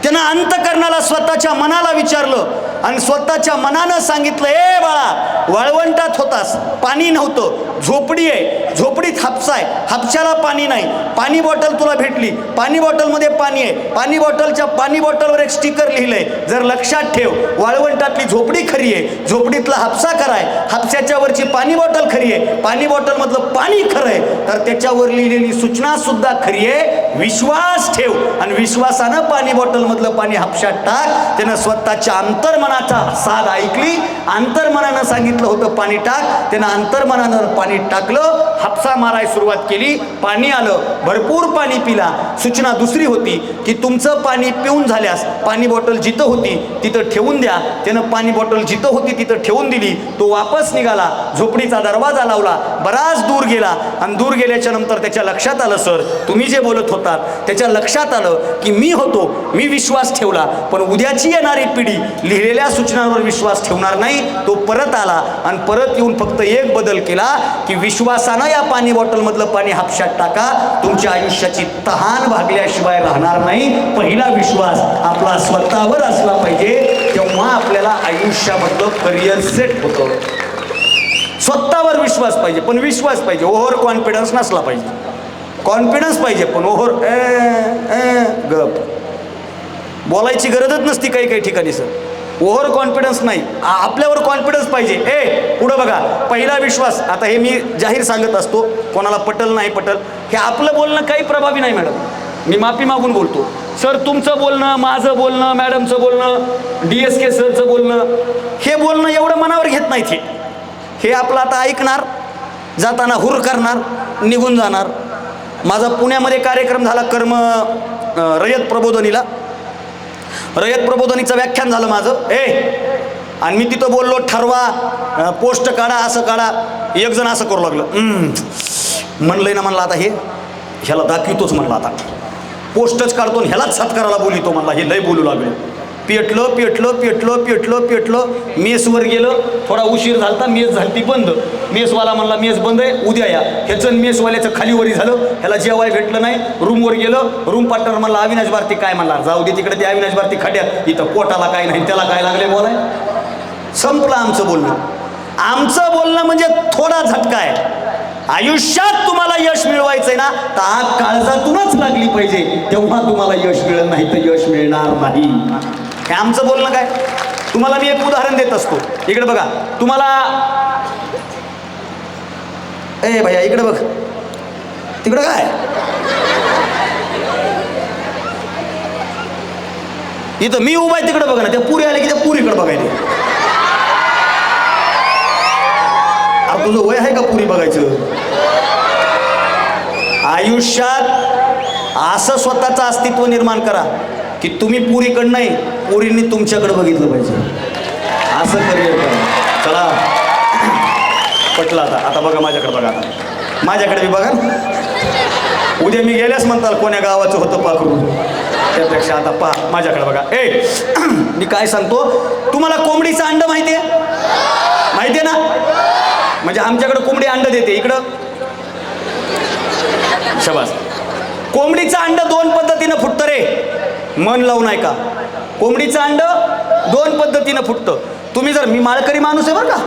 त्यानं अंतकरणाला, स्वतःच्या मनाला विचारलं आणि स्वतःच्या मनानं सांगितलं, ए बाळा, वाळवंटात होतास, पाणी नव्हतं, झोपडी आहे, झोपडीत हापसा आहे, हापशाला पाणी नाही, पाणी बॉटल तुला भेटली, पाणी बॉटलमध्ये पाणी आहे, पाणी बॉटलवर एक स्टिकर लिहिलंय. जर लक्षात ठेव, वाळवंटातली झोपडी खरी आहे, झोपडीतला हापसा खरा आहे, हापशाच्या वरची पाणी बॉटल खरी आहे, पाणी बॉटलमधलं पाणी खरं आहे, तर त्याच्यावर लिहिलेली सूचना सुद्धा खरी आहे. विश्वास ठेव आणि विश्वासानं पाणी बॉटलमधलं पाणी हापशात टाक. त्यानं स्वतःच्या अंतर्मनाचा साध ऐकली. अंतर्मनानं सांगितलं होतं पाणी टाक, त्यानं अंतर्मनानं पाणी टाकलं, हापसा मारायला सुरुवात केली, पाणी आलं, भरपूर पाणी पिला. सूचना दुसरी होती की तुमचं पाणी पिऊन झाल्यास पाणी बॉटल जिथं होती तिथं ठेवून द्या. त्यानं पाणी बॉटल जिथं होती तिथं ठेवून दिली. तो वापस निघाला, झोपडीचा दरवाजा लावला, बराच दूर गेला आणि दूर गेल्याच्या नंतर त्याच्या लक्षात आलं, सर तुम्ही जे बोलत होतात त्याच्या लक्षात आलं की मी होतो, मी विश्वास ठेवला, पण उद्याची येणारी पिढी लिहिलेल्या सूचनांवर विश्वास ठेवणार नाही. तो परत आला आणि परत येऊन फक्त एक बदल केला की विश्वासानं या पाणी बॉटलमधलं पाणी हापशात टाका. तुमच्या आयुष्याची तहान भागल्याशिवाय राहणार नाही. पहिला विश्वास आपला स्वतःवर असला पाहिजे. तेव्हा आपल्याला आयुष्यामधलं करिअर सेट होतं. स्वतःवर विश्वास पाहिजे, पण विश्वास पाहिजे, ओव्हर कॉन्फिडन्स नसला पाहिजे. कॉन्फिडन्स पाहिजे पण ओव्हर गप बोलायची गरजच नसती काही काही ठिकाणी सर. ओव्हर कॉन्फिडन्स नाही, आपल्यावर कॉन्फिडन्स पाहिजे. पुढं बघा, पहिला विश्वास. आता हे मी जाहीर सांगत असतो, कोणाला पटल नाही पटल, हे आपलं बोलणं काही प्रभावी नाही मॅडम. मी माफी मागून बोलतो सर. तुमचं बोलणं, माझं बोलणं, मॅडमचं बोलणं, DSK सरचं बोलणं, हे बोलणं एवढं मनावर घेत नाहीत. हे आपलं आता ऐकणार, जाताना हुर करणार, निघून जाणार. माझा पुण्यामध्ये कार्यक्रम झाला कर्म रयत प्रबोधनीला. रयत प्रबोधनीचं व्याख्यान झालं माझं. आणि मी तिथं बोललो, ठरवा, पोस्ट काढा, असं काढा. एक जण असं करू लागलं, म्हणलंय ना, म्हणलं आता ह्याला दाखवितोच, म्हणलं आता पोस्टच काढतो, ह्यालाच सत्काराला बोलितो, म्हणला हे लय बोलू लागलं. पेटलं पेटलं पेटलं पेटलं पेटलं. मेसवर गेलं, थोडा उशीर झाला, मेस झाली बंद. मेसवाला म्हणला मेस बंद आहे, उद्या या. ह्याचं मेसवाल्याचं खालीवरी झालं, ह्याला जेवाय भेटलं नाही. रूमवर गेलं, रूम पार्टनर म्हणला अविनाश भारती काय म्हणला, जाऊ दे तिकडे, ते अविनाश भारती खड्यात, इथं पोटाला काय नाही, त्याला काय लागले बोलाय. संपलं आमचं बोलणं. आमचं बोलणं म्हणजे थोडा झटका आहे. आयुष्यात तुम्हाला यश मिळवायचंय ना, तर आग काळजातूनच लागली पाहिजे, तेव्हा तुम्हाला यश मिळेल, नाही तर यश मिळणार नाही. हे आमचं बोलणं काय. तुम्हाला मी एक उदाहरण देत असतो. इकडे बघा, तुम्हाला भैया इकडे बघ, तिकडं काय, इथं मी उभा आहे तिकडे बघा ना. त्या पुरी आले की त्या पुरीकडे बघायचे. तुझं वय आहे का पुरी बघायचं. आयुष्यात असं स्वतःचं अस्तित्व निर्माण करा की तुम्ही पुरीकडं नाही, पुरींनी तुमच्याकडे बघितलं पाहिजे. असं करिअर करा. चला पटलं. आता बघा माझ्याकडे, बघा आता माझ्याकडे बी बघा. उद्या मी गेल्यास म्हणताल कोण्या गावाचं होतं पाखरू, त्यापेक्षा आता पहा माझ्याकडे बघा. मी काय सांगतो तुम्हाला, कोंबडीचं अंड माहिती आहे, माहिती आहे ना. म्हणजे आमच्याकडे कोंबडी अंड देते. इकडं शबास. कोंबडीचं अंड 2 पद्धतीनं फुटतं रे, मन लावून ऐका. कोंबडीचं अंड 2 पद्धतीनं फुटतं. तुम्ही जर, मी माळकरी माणूस आहे बरं का,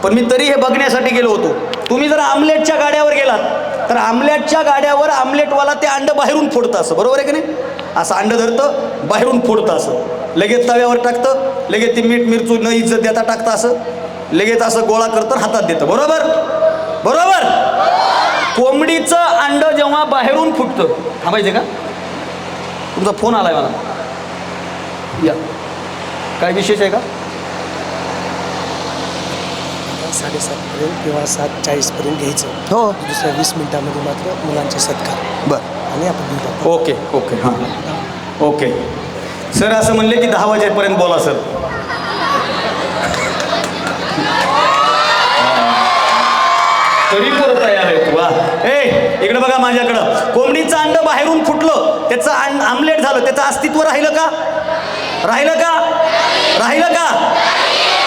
पण मी तरी हे बघण्यासाठी गेलो होतो. तुम्ही जर आमलेटच्या गाड्यावर गेलात तर आमलेटच्या गाड्यावर आमलेटवाला ते अंड बाहेरून फोडतं, असं बरोबर आहे की नाही. असं अंड धरतं, बाहेरून फोडतं, असं लगेच तव्यावर टाकतं, लगेच ते मीठ मिरचू न इज्जत देता टाकतं, असं लगेच असं गोळा करतं, हातात देतं. बरोबर बरोबर. कोंबडीचं अंड जेव्हा बाहेरून फुटतं, थांबायचे का, तुमचा फोन आलाय मला, या काय विशेष आहे का. 7:30 किंवा 7:40 घ्यायचं. हो, दुसऱ्या 20 मिनिटामध्ये मात्र मुलांचे सत्कार. बरं, आणि आपण घेऊ. ओके ओके हां ओके. सर असं म्हणले की 10 वाजेपर्यंत बोला सर. तरी परत तयार आहे तू. इकडे बघा माझ्याकडं. कोंबडीचं अंड बाहेरून फुटलं, त्याचं आमलेट झालं, त्याचं अस्तित्व राहिलं का, राहिलं का, राहिलं का.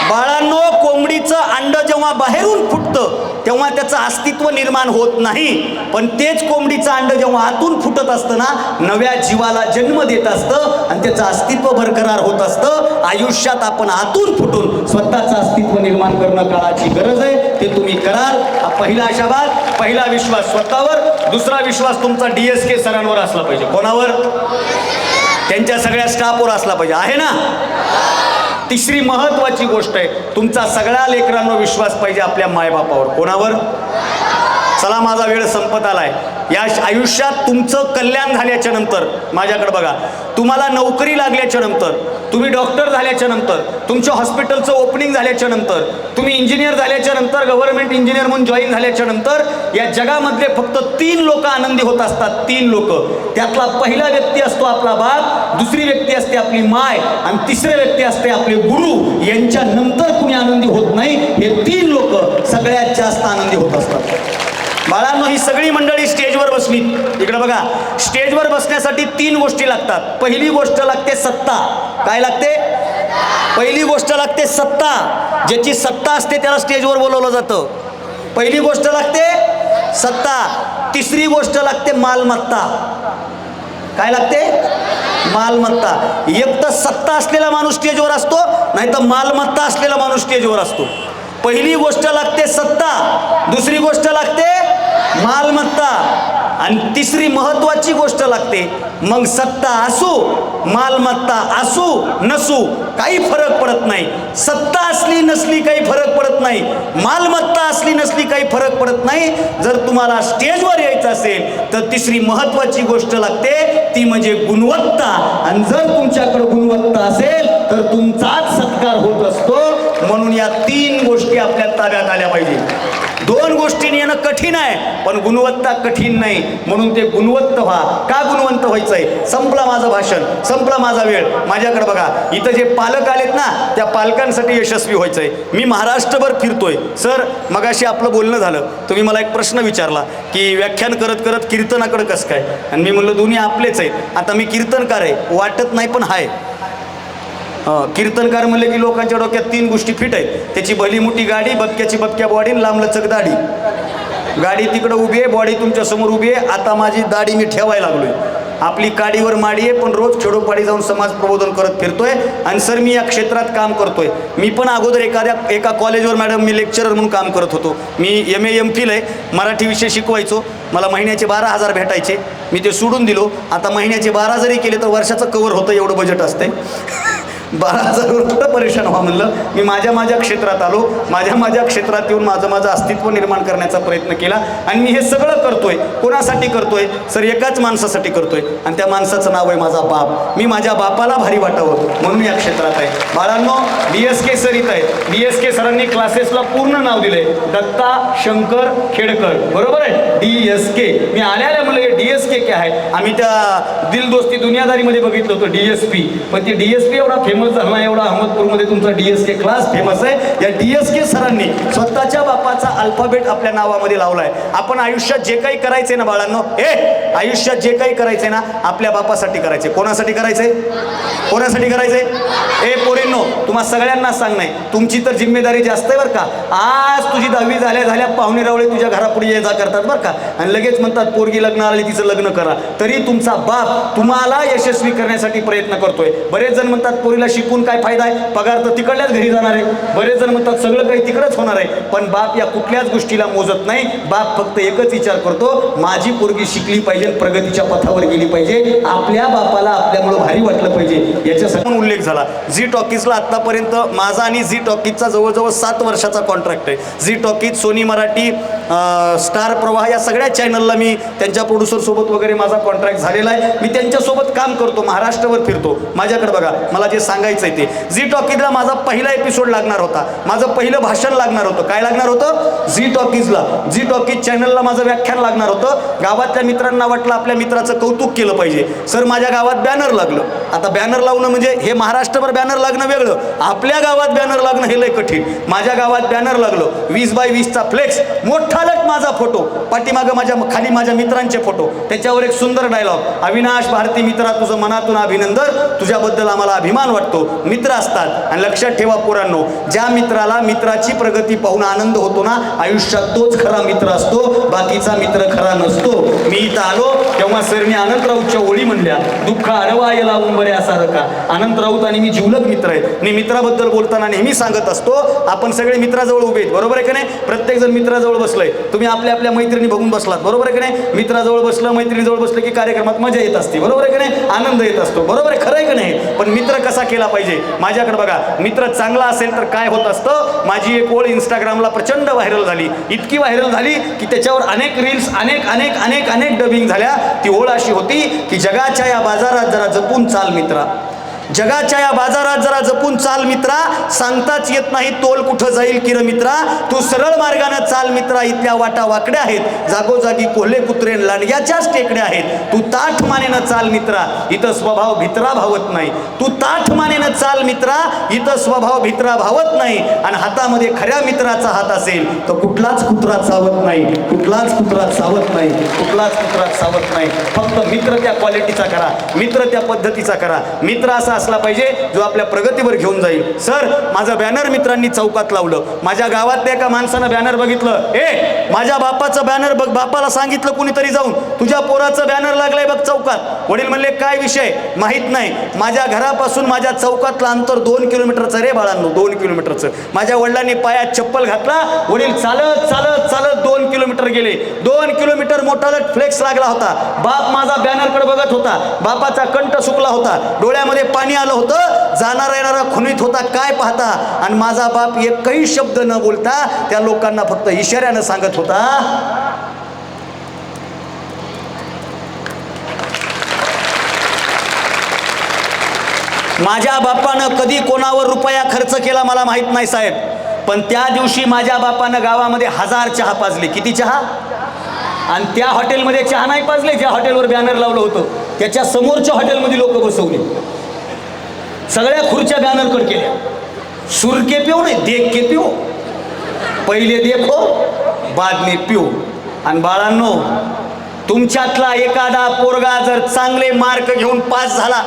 बाळांनो, कोंबडीचं अंड जेव्हा बाहेरून फुटतं तेव्हा त्याचं अस्तित्व निर्माण होत नाही. पण तेच कोंबडीचं अंड जेव्हा आतून फुटत असतं ना, नव्या जीवाला जन्म देत असतं आणि त्याचं अस्तित्व बरकरार होत असतं. आयुष्यात आपण आतून फुटून स्वतःचं अस्तित्व निर्माण करणं काळाची गरज आहे. ते तुम्ही कराल. हा पहिला आशावाद, पहिला विश्वास स्वतःवर. दुसरा विश्वास तुमचा DSK सरांवर असला पाहिजे. कोणावर? त्यांच्या सगळ्या स्टाफवर असला पाहिजे. आहे ना. तिसरी महत्वाची गोष्ट आहे, तुमचा सगळ्या लेकरांवर विश्वास पाहिजे आपल्या मायबापावर. कोणावर? चला माझा वेळ संपत आलाय. या आयुष्यात तुमचं कल्याण झाल्याच्या नंतर, माझ्याकडे बघा, तुम्हाला नोकरी लागल्याच्या नंतर, तुम्ही डॉक्टर झाल्याच्या नंतर, तुमच्या हॉस्पिटलचं ओपनिंग झाल्याच्या नंतर, तुम्ही इंजिनियर झाल्याच्या नंतर, गव्हर्नमेंट इंजिनियर म्हणून जॉईन झाल्याच्या नंतर, या जगामधले फक्त 3 लोक आनंदी होत असतात. 3 लोक. त्यातला पहिला व्यक्ती असतो आपला बाप, दुसरी व्यक्ती असते आपली माय, आणि तिसरी व्यक्ती असते आपले गुरु. यांच्या नंतर कुणी आनंदी होत नाही. हे 3 लोक सगळ्यात जास्त आनंदी होत असतात. बाळांनो, ही सगळी मंडळी स्टेजवर बसली. इकडे बघा, स्टेजवर बसण्यासाठी 3 गोष्टी लागतात. पहिली गोष्ट लागते सत्ता. काय लागते? पहिली गोष्ट लागते सत्ता. ज्याची सत्ता असते त्याला स्टेजवर बोलवलं जातं. पहिली गोष्ट लागते सत्ता. तिसरी गोष्ट लागते मालमत्ता. काय लागते? मालमत्ता. एक तर सत्ता असलेला माणूस स्टेजवर असतो, नाही तर मालमत्ता असलेला माणूस स्टेजवर असतो. पहिली गोष्ट लागते सत्ता, दुसरी गोष्ट लागते मालमत्ता, आणि तिसरी महत्वाची गोष्ट लागते. मग सत्ता असू, मालमत्ता असू नसू, काही फरक पडत नाही. सत्ता असली नसली काही फरक पडत नाही, मालमत्ता असली नसली काही फरक पडत नाही. जर तुम्हाला स्टेजवर यायचं असेल तर तिसरी महत्वाची गोष्ट लागते, ती म्हणजे गुणवत्ता. आणि जर तुमच्याकडे गुणवत्ता असेल तर तुमचाच सत्कार होत असतो. म्हणून या 3 गोष्टी आपल्या ताब्यात आल्या पाहिजे. 2 गोष्टींनी येणं कठीण आहे, पण गुणवत्ता कठीण नाही. म्हणून ते गुणवत्त व्हा. का गुणवंत व्हायचंय? संपला माझं भाषण, संपला माझा वेळ. माझ्याकडे बघा, इथं जे पालक आलेत ना, त्या पालकांसाठी यशस्वी व्हायचंय. मी महाराष्ट्रभर फिरतोय. सर, मगाशी आपलं बोलणं झालं, तुम्ही मला एक प्रश्न विचारला की व्याख्यान करत करत कीर्तनाकडे कसं काय, आणि मी म्हणलं दोन्ही आपलेच आहेत. आता मी कीर्तनकार आहे, वाटत नाही पण आहे. कीर्तनकार म्हणले की लोकांच्या डोक्यात 3 गोष्टी फिट आहेत. त्याची भली मोठी गाडी, बक्क्याची बक्क्या बॉडी, लांबलचक दाढी. गाडी तिकडं उभी आहे, बॉडी तुमच्या समोर उभी आहे. आता माझी दाढी मी ठेवायला लागलोय. आपली काडीवर माडी आहे, पण रोज खेडोपाडी जाऊन समाज प्रबोधन करत फिरतोय. आणि सर, मी या क्षेत्रात काम करतोय. मी पण अगोदर एका कॉलेजवर मॅडम मी लेक्चरर म्हणून काम करत होतो. मी MA MPhil आहे, मराठी विषय शिकवायचो. मला महिन्याचे 12,000 भेटायचे. मी ते सोडून दिलो. आता महिन्याचे 12 जरी केले तर वर्षाचं कवर होतं, एवढं बजेट असते. 12,000वर कुठं परेशान व्हा म्हणलं. मी माझ्या क्षेत्रात आलो. माझ्या क्षेत्रात येऊन माझं अस्तित्व निर्माण करण्याचा प्रयत्न केला. आणि मी हे सगळं करतोय. कोणासाठी करतोय? सर, एकाच माणसासाठी करतोय, आणि त्या माणसाचं नाव आहे माझा बाप. मी माझ्या बापाला भारी वाटावं म्हणून या क्षेत्रात आहे. बाळांनो, DSK सर इथं आहेत. DSK सरांनी क्लासेसला पूर्ण नाव दिलंय, दत्ता शंकर खेडकर. बरोबर आहे? DSK. मी आल्या म्हणलं DSK काय आहे? आम्ही त्या दिल दोस्ती दुनियादारीमध्ये बघितलं होतं DSP, पण ते DSP एवढा फेमस झाला, एवढा अहमदपूरमध्ये तुमचा DSK क्लास फेमस आहे. या DSK सरांनी स्वतःच्या बापाचा अल्फाबेट आपल्या नावामध्ये लावलाय. आपण आयुष्यात जे काही करायचंय ना बाळांनो, आयुष्यात जे काही करायचंय ना, आपल्या बापासाठी करायचंय. कोणासाठी करायचंय? कोणासाठी करायचंय? पोरींनो, तुम्हा सगळ्यांना सांग, नाही तुमची तर जिम्मेदारी जास्त आहे बरं का. आज तुझी 10वी झाल्या पाहुणे रावळे तुझ्या घरापुढे ये जा करतात बरं का, आणि लगेच म्हणतात पोरगी लग्न आली तिचं लग्न करा. तरी तुमचा बाप तुम्हाला यशस्वी करण्यासाठी प्रयत्न करतोय. बरेच जण म्हणतात पोरीला शिकून काय फायदा आहे, पगार तर तिकडल्याच घरी जाणार आहे. बरेच जण म्हणतात सगळं काही तिकडंच होणार आहे. पण बाप या कुठल्याच गोष्टीला मोजत नाही. बाप फक्त एकच विचार करतो, माझी पोरगी शिकली पाहिजे, प्रगतीच्या पथावर गेली पाहिजे, आपल्या बापाला आपल्यामुळे भारी वाटलं पाहिजे. याच्यासाठी उल्लेख झाला. झी टॉकीजला आतापर्यंत माझा आणि झी टॉकीजचा जवळजवळ 7 वर्षाचा कॉन्ट्रॅक्ट आहे. Zee Talkies, Sony Marathi, Star Pravah या सगळ्या चॅनलला मी त्यांच्या प्रोड्युसरसोबत वगैरे माझा कॉन्ट्रॅक्ट झालेला आहे. मी त्यांच्यासोबत काम करतो, महाराष्ट्रभर फिरतो. माझ्याकडे बघा, मला जे सांगायचं आहे ते, झी टॉकीजला माझा पहिला एपिसोड लागणार होता, माझं पहिलं भाषण लागणार होतं. काय लागणार होतं? झी टॉकीजला, झी टॉकीज चॅनलला माझं व्याख्यान लागणार होतं. गावातल्या मित्रांना वाटलं आपल्या मित्राचं कौतुक केलं पाहिजे. सर, माझ्या गावात बॅनर लागलं. आता बॅनर लावणं म्हणजे हे महाराष्ट्रभर बॅनर लागणं वेगळं, आपल्या गावात बॅनर लागणं हे लय कठीण. माझ्या गावात बॅनर लागलं, 20x20चा फ्लेक्स, मोठा लट माझा फोटो, पाठीमागं खाली माझ्या मित्रांचे फोटो, त्याच्यावर एक सुंदर डायलॉग, अविनाश भारती मित्रा, तुझं मनातून अभिनंदन, तुझ्याबद्दल आम्हाला अभिमान वाटतो. मित्र असतात, आणि लक्षात ठेवा पोरांनो, ज्या मित्राला मित्राची प्रगती पाहून आनंद होतो ना, आयुष्यात तोच खरा मित्र असतो, बाकीचा मित्र खरा नसतो. मी इथं आलो तेव्हा सरनी अनंत राऊतच्या ओळी म्हणल्या, दुःख अडवाय लावून बरे असा रका. अनंत राऊत आणि मी जिवलग मित्र आहेत. मी मित्राबद्दल बोलताना नेहमी सांगत असतो, आपण सगळे मित्राजवळ उभे आहेत. बरोबर आहे का नाही? प्रत्येक जण मित्राजवळ बसलंय. तुम्ही आपल्या आपल्या मैत्रिणी बघून बसलात. बरोबर आहे का नाही? मित्राजवळ बसलं, मैत्रिणीजवळ बसलं की कार्यक्रमात मजा येत असते. बरोबर आहे का नाही? आनंद येत असतो. बरोबर आहे? खरं आहे का नाही? पण मित्र कसा केला पाहिजे? माझ्याकडे बघा, मित्र चांगला असेल तर काय होत असतं. माझी एक ओळ इंस्टाग्रामला प्रचंड व्हायरल झाली, इतकी व्हायरल झाली की त्याच्यावर अनेक रील्स, अनेक डबिंग झाल्या. ती ओळ अशी होती की जगाच्या या बाजारात जरा जपून चाल मित्रा, जगाच्या या बाजारात जरा जपून चाल मित्रा, सांगताच येत नाही तोल कुठं जाईल किर मित्रा, तू सरळ मार्गाने चाल मित्रा, इथल्या वाटा वाकड्या आहेत, जागोजागी कोल्हे कुत्रे लांडग्याच्याच टेकड्या आहेत, तू ताठ मानेनं चाल मित्रा, इथं स्वभाव भित्रा भावत नाही, तू ताठ मानेनं चाल मित्रा, इथं स्वभाव भित्रा भावत नाही, आणि हातामध्ये खऱ्या मित्राचा हात असेल तर कुठलाच कुत्रा चावत नाही, कुठलाच कुत्रा चावत नाही, कुठलाच कुत्रा चावत नाही. फक्त मित्र त्या क्वालिटीचा करा, मित्र त्या पद्धतीचा करा. मित्र असा असा असला पाहिजे जो आपल्या प्रगतीवर घेऊन जाईल. सर, माझं बॅनर मित्रांनी चौकात लावलं. माझ्या गावातल्या एका माणसानं बॅनर बघितलं. माझ्या बापाचं बॅनर बघ. बापाला सांगितलं कुणीतरी जाऊन, तुझ्या पोराचं बॅनर लागलंय बघ चौकात. वडील म्हणले काय विषय? माहित नाही. माझ्या घरापासून माझ्या चौकातलं अंतर 2 किलोमीटरचं रे बाळांनो, 2 किलोमीटरचं. माझ्या वडिलांनी पायात चप्पल घातला. वडील चालत चालत चालत 2 किलोमीटर गेले. 2 किलोमीटर मोठा फ्लेक्स लागला होता. बाप माझा बॅनरकडे बघत होता. बापाचा कंठ सुकला होता, डोळ्यामध्ये पाणी आलं होतं. जाणारा येणारा खुनीत होता काय पाहता. आणि माझा बाप एकही शब्द न बोलता त्या लोकांना फक्त इशाऱ्यानं सांगत होता. माझ्या बापानं कधी कोणावर रुपया खर्च केला मला माहित नाही साहेब, पण त्या दिवशी माझ्या बापानं गावामध्ये 1000 चहा पाजले. किती चहा? आणि त्या हॉटेलमध्ये चहा नाही पाजले ज्या हॉटेलवर बॅनर लावलं होतं, त्याच्या समोरच्या हॉटेलमध्ये लोक बसवले. सगळ्या खुर्च्या बॅनरकडे केल्या. सुरके पिऊ नाही, देख के पिऊ. पहिले देखो बाद में पिऊ. आणि बाळांनो, तुमच्यातला एखादा पोरगा जर चांगले मार्क घेऊन पास झाला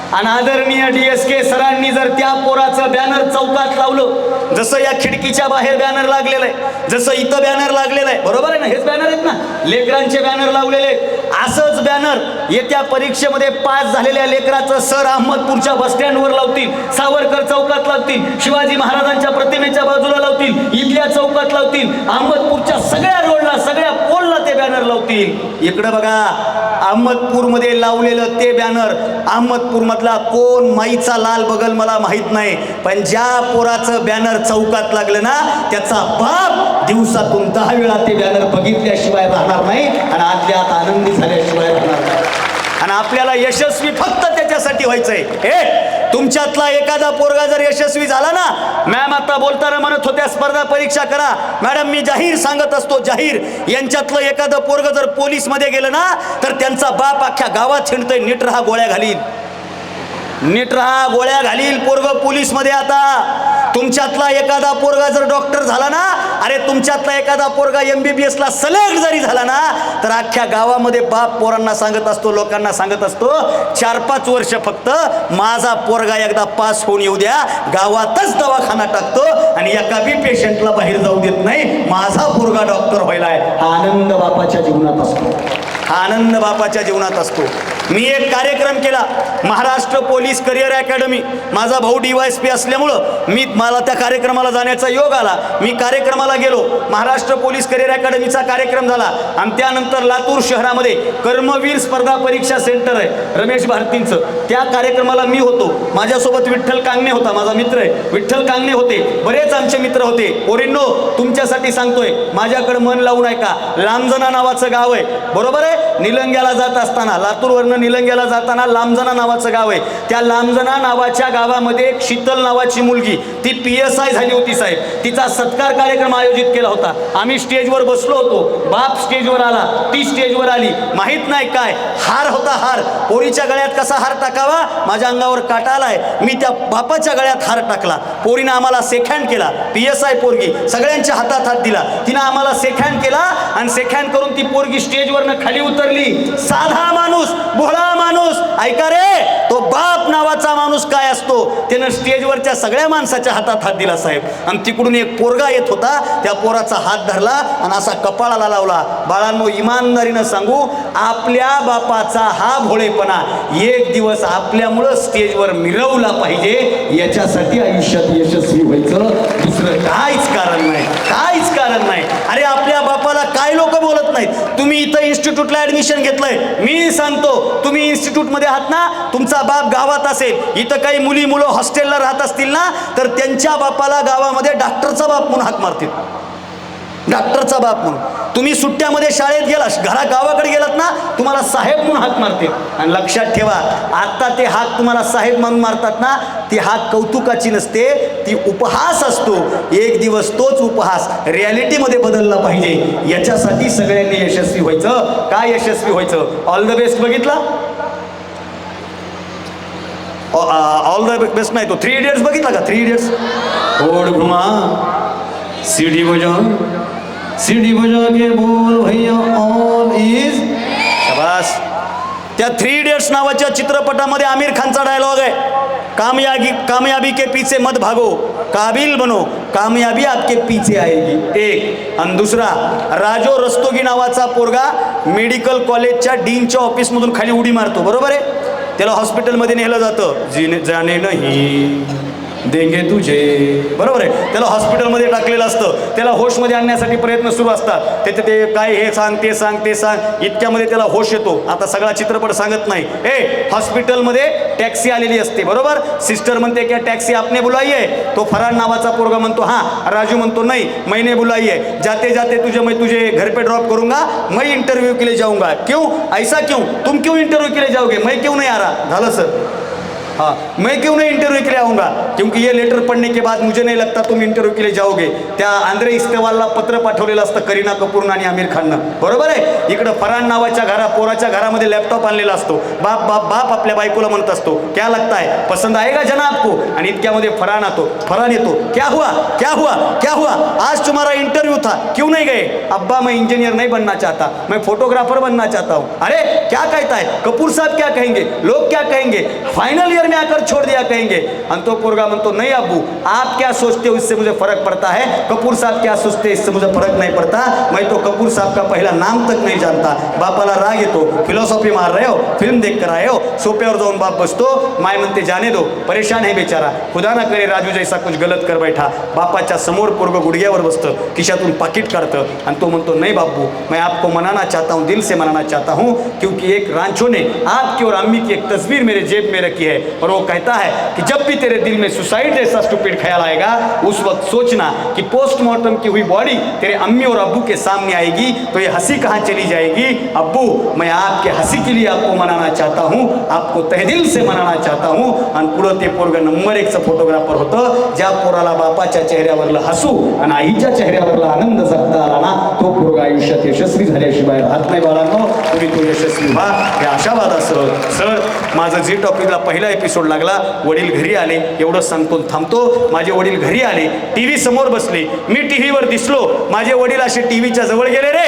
आणि आदरणीय DSK सरांनी जर त्या पोराचं बॅनर चौकात लावलं, जसं या खिडकीच्या बाहेर बॅनर लागलेलं आहे, जसं इथं बॅनर लागलेलं आहे, बरोबर आहे ना? हेच बॅनर आहेत ना, लेकरांचे बॅनर लावलेले. असंच बॅनर येत्या परीक्षेमध्ये पास झालेल्या लेकराचं सर अहमदपूरच्या बसस्टँडवर लावतील, सावरकर चौकात लावतील, शिवाजी महाराजांच्या प्रतिमेच्या बाजूला लावतील, इथल्या चौकात लावतील, अहमदपूरच्या सगळ्या रोडला सगळ्या पोलला ते बॅनर लावतील. इकडं बघा, अहमदपूरमध्ये लावलेलं ते बॅनर, अहमदपूर मधला कोण माईचा लाल बगल मला माहित नाही, पण ज्या पोराचं बॅनर चौकात लागलं ना, त्याचा बाप दिवसातून 10 वेळा ते बॅनर बघितल्याशिवाय राहणार नाही आणि आतल्या आत आनंदी झाल्याशिवाय राहणार नाही. आणि आपल्याला यशस्वी फक्त त्याच्यासाठी व्हायचंय. तुमच्यातला एखादा पोरगा जर यशस्वी झाला ना, मॅम आता बोलताना म्हणत होत्या स्पर्धा परीक्षा करा. मॅडम, मी जाहीर सांगत असतो, जाहीर, यांच्यातलं एखादं पोरग जर पोलीस मध्ये गेलं ना, तर त्यांचा बाप अख्ख्या गावात हिंडतोय, नीट राहा गोळ्या घालील, नीट राहा गोळ्या घालील पोरग पोलीस मध्ये. आता तुमच्यातला एखादा पोरगा जर डॉक्टर झाला ना, अरे तुमच्यातला एखादा पोरगा MBBS ला सिलेक्ट जरी झाला ना, तर अख्ख्या गावामध्ये बाप पोरांना सांगत असतो, लोकांना सांगत असतो, 4-5 वर्ष फक्त माझा पोरगा एकदा पास होऊन येऊ द्या, गावातच दवाखाना टाकतो आणि एका बी पेशंटला बाहेर जाऊ देत नाही, माझा पोरगा डॉक्टर व्हायलाय. हा आनंद बापाच्या जीवनात असतो, हा आनंद बापाच्या जीवनात असतो. मी एक कार्यक्रम केला, महाराष्ट्र पोलीस करिअर अकॅडमी. माझा भाऊ DYSP असल्यामुळं मला त्या कार्यक्रमाला जाण्याचा योग आला. मी कार्यक्रमाला गेलो, महाराष्ट्र पोलीस करिअर अकॅडमीचा कार्यक्रम झाला. आणि त्यानंतर लातूर शहरामध्ये कर्मवीर स्पर्धा परीक्षा सेंटर आहे रमेश भारतींचं, त्या कार्यक्रमाला मी होतो. माझ्यासोबत विठ्ठल कांगणे होता, माझा मित्र आहे, विठ्ठल कांगणे होते, बरेच आमचे मित्र होते. पोरींनो, तुमच्यासाठी सांगतोय, माझ्याकडे मन लावून ऐका. लांबजना नावाचं गाव आहे, बरोबर आहे? निलंग्याला जात असताना, लातूरवरनं निलंग्याला जाताना लांबजना नावाचं गाव आहे. त्या लांबजना नावाच्या गावामध्ये एक शीतल नावाची मुलगी, ती PSI झाली होती साहेब. तिचा सत्कार कार्यक्रम आयोजित केला होता. आम्ही स्टेजवर बसलो होतो, बाप स्टेजवर आला, ती स्टेजवर आली. माहित नाही काय हार होता, हार. पोरीच्या गळ्यात कसा हार टाकावा, माझ्या अंगावर काटा आलाय. मी त्या बापाच्या गळ्यात हार टाकला. पोरीनं आम्हाला सेकहँड केला, PSI पोरगी, सगळ्यांच्या हातात हात दिला. तिनं आम्हाला सेकहँड केला आणि सेकहँड करून ती पोरगी स्टेजवरनं खाली उतरली. साधा माणूस, भोळा माणूस, ऐका रे, तो बाप नावाचा माणूस काय असतो, त्यानं स्टेजवरच्या सगळ्या माणसाच्या हातात हात दिला साहेब. आणि तिकडून एक पोरगा येत होता, त्या पोराचा हात धरला आणि असा कपाळाला लावला. बाळांनो, इमानदारीनं सांगू, आपल्या बापाचा हा भोळेपणा एक दिवस आपल्यामुळं स्टेजवर मिरवला पाहिजे, याच्यासाठी आयुष्यात यशस्वी व्हायचं दुसरं काहीच कारण नाही, काहीच कारण नाही. अरे आपल्या बापाला काय लोक बोलत नाहीत. तुम्ही इथं इन्स्टिट्यूटला ऍडमिशन घेतलंय, मी सांगतो, तुम्ही इन्स्टिट्यूटमध्ये आहात ना, तुमचा बाप गावात असेल, इथं काही मुलं हॉस्टेलला राहत असतील ना, तर त्यांच्या बापाला गावामध्ये डॉक्टरचा बाप म्हणून हाक मारतील, डॉक्टरचा बाप म्हणून. तुम्ही सुट्ट्यामध्ये शाळेत गेला, गावाकडे गेलात ना, तुम्हाला साहेब म्हणून हाक मारतील. आणि लक्षात ठेवा, आता ते हाक तुम्हाला साहेब म्हणून मारतात ना, ती हाक कौतुकाची नसते, ती उपहास असतो. एक दिवस तोच उपहास रियालिटीमध्ये बदलला पाहिजे, याच्यासाठी सगळ्यांनी यशस्वी व्हायचं. काय यशस्वी व्हायचं? ऑल द बेस्ट बघितला? ऑल द बेस्ट नाही, तो 3 इडियट्स बघितला का? 3 इडियट्स. ओढ घुमा सीडी बजा, सीडी बजा के बोल भैया ऑल इज शाबास. त्या 3 इडियट्स नावाच्या चित्रपटामध्ये आमिर खानचा डायलॉग आहे, कामयाबी के पीछे मत भागो, काबिल बनो, कामयाबी आपके पीछे आएगी. एक. आणि दुसरा, राजो रस्तोगी नावाचा पोरगा मेडिकल कॉलेजच्या डीनच्या ऑफिसमधून खाली उडी मारतो, बरोबर आहे. त्याला हॉस्पिटलमध्ये नेलं जातं. जीने जाने नाही देंगे तुझे, बरोबर आहे. त्याला हॉस्पिटलमध्ये टाकलेलं असतं. त्याला होशमध्ये आणण्यासाठी प्रयत्न सुरू असतात. ते काय हे सांग ते सांग ते सांग, इतक्यामध्ये त्याला होश येतो. आता सगळा चित्रपट सांगत नाही. हॉस्पिटलमध्ये टॅक्सी आलेली असते, बरोबर. सिस्टर म्हणते की टॅक्सी आपने बुलाइए. तो फरान नावाचा पोरगा म्हणतो हां. राजू म्हणतो नहीं मैंने बुलाइए. जाते जाते मैं तुझे घर पे ड्रॉप करूंगा, मैं इंटरव्यू के लिए जाऊंगा. क्यों ऐसा क्यों, तुम क्यों इंटरव्यू के लिए जाओगे, मैं क्यों नहीं आ रहा. झालं सर. हाँ, मैं क्यों नहीं इंटरव्यू के लिए आऊँगा, क्योंकि ये लेटर पढ़ने के बाद मुझे नहीं लगता तुम इंटरव्यू के लिए जाओगे. त्या आंद्रे इस्तेवालला पत्र पाठवलेलं असतं करीना कपूरनं आणि आमिर खाननं, बरोबर आहे. इकडं फरान नावाच्या पोराच्या घरामध्ये लॅपटॉप आणलेला असतो. बाप बाप बाप आपल्या बायकोला म्हणत असतो क्या लगता है पसंद आएगा जनाब को. आणि इतक्यामध्ये फरान येतो. क्या हुआ क्या हुआ क्या हुआ, आज तुम्हारा इंटरव्यू था क्यों नहीं गए. अब्बा मैं इंजीनियर नहीं बनना चाहता, मैं फोटोग्राफर बनना चाहता हूँ. अरे क्या कहता है कपूर साहब, क्या कहेंगे लोग, क्या कहेंगे, फाइनल ईयर में आकर छोड़ दिया कहेंगे. आणि तो पोरगा म्हणतो नहीं अब्बू, आप क्या सोचते हो इससे मुझे फर्क पड़ता है, कपूर साहब क्या सोचते हैं इससे मुझे फर्क नहीं पड़ता, मैं तो कपूर साहब का पहला नाम तक नहीं जानता. बापाला राग येतो. फिलॉसॉफी मार रहे हो, फिल्म देख कर आए हो. सोप्यावर जाऊन बाप बसतो. माय म्हणते जाने दो, परेशान है बेचारा, खुदा ना करे राजू जैसा कुछ गलत कर बैठा. बापाच्या समोर पोरगं गुडघ्यावर बसतं, खिशातून पाकिट काढतं आणि तो म्हणतो नहीं बाबू, मैं आपको मनाना चाहता हूँ, दिल से मनाना चाहता हूँ, क्योंकि एक रांचो ने आपकी और अम्मी की एक तस्वीर मेरे जेब में रखी है. और वो कहता है कि जब भी तेरे दिल में सुसाइड जैसा स्टूपिड ख्याल आएगा, उस वक्त सोचना कि पोस्टमार्टम की हुई बॉडी तेरे अम्मी और अब्बू के सामने आएगी तो ये हंसी कहाँ चली जाएगी. अब्बू, मैं आपके हंसी के लिए आपको मनाना चाहता हूँ, आपको तहदिल से मनाना चाहता हूँ. आणि पुढं ते पोरगं नंबर 1चं फोटोग्राफर होतं. ज्या पोराला बापाच्या चेहऱ्यावरलं हसू आणि आईच्या चेहऱ्यावरला आनंद जगता आला ना, तो पोरगा आयुष्यात यशस्वी झाल्याशिवाय राहत नाही. बाळांनो, तुम्ही तो यशस्वी व्हा या आशावादासह. सर, माझं जी टॉपिकला पहिला एपिसोड लागला, वडील घरी आले, एवढं सांगतो थांबतो. माझे वडील घरी आले, टीव्ही समोर बसले. मी टीव्हीवर दिसलो. माझे वडील असे टीव्हीच्या जवळ गेले रे.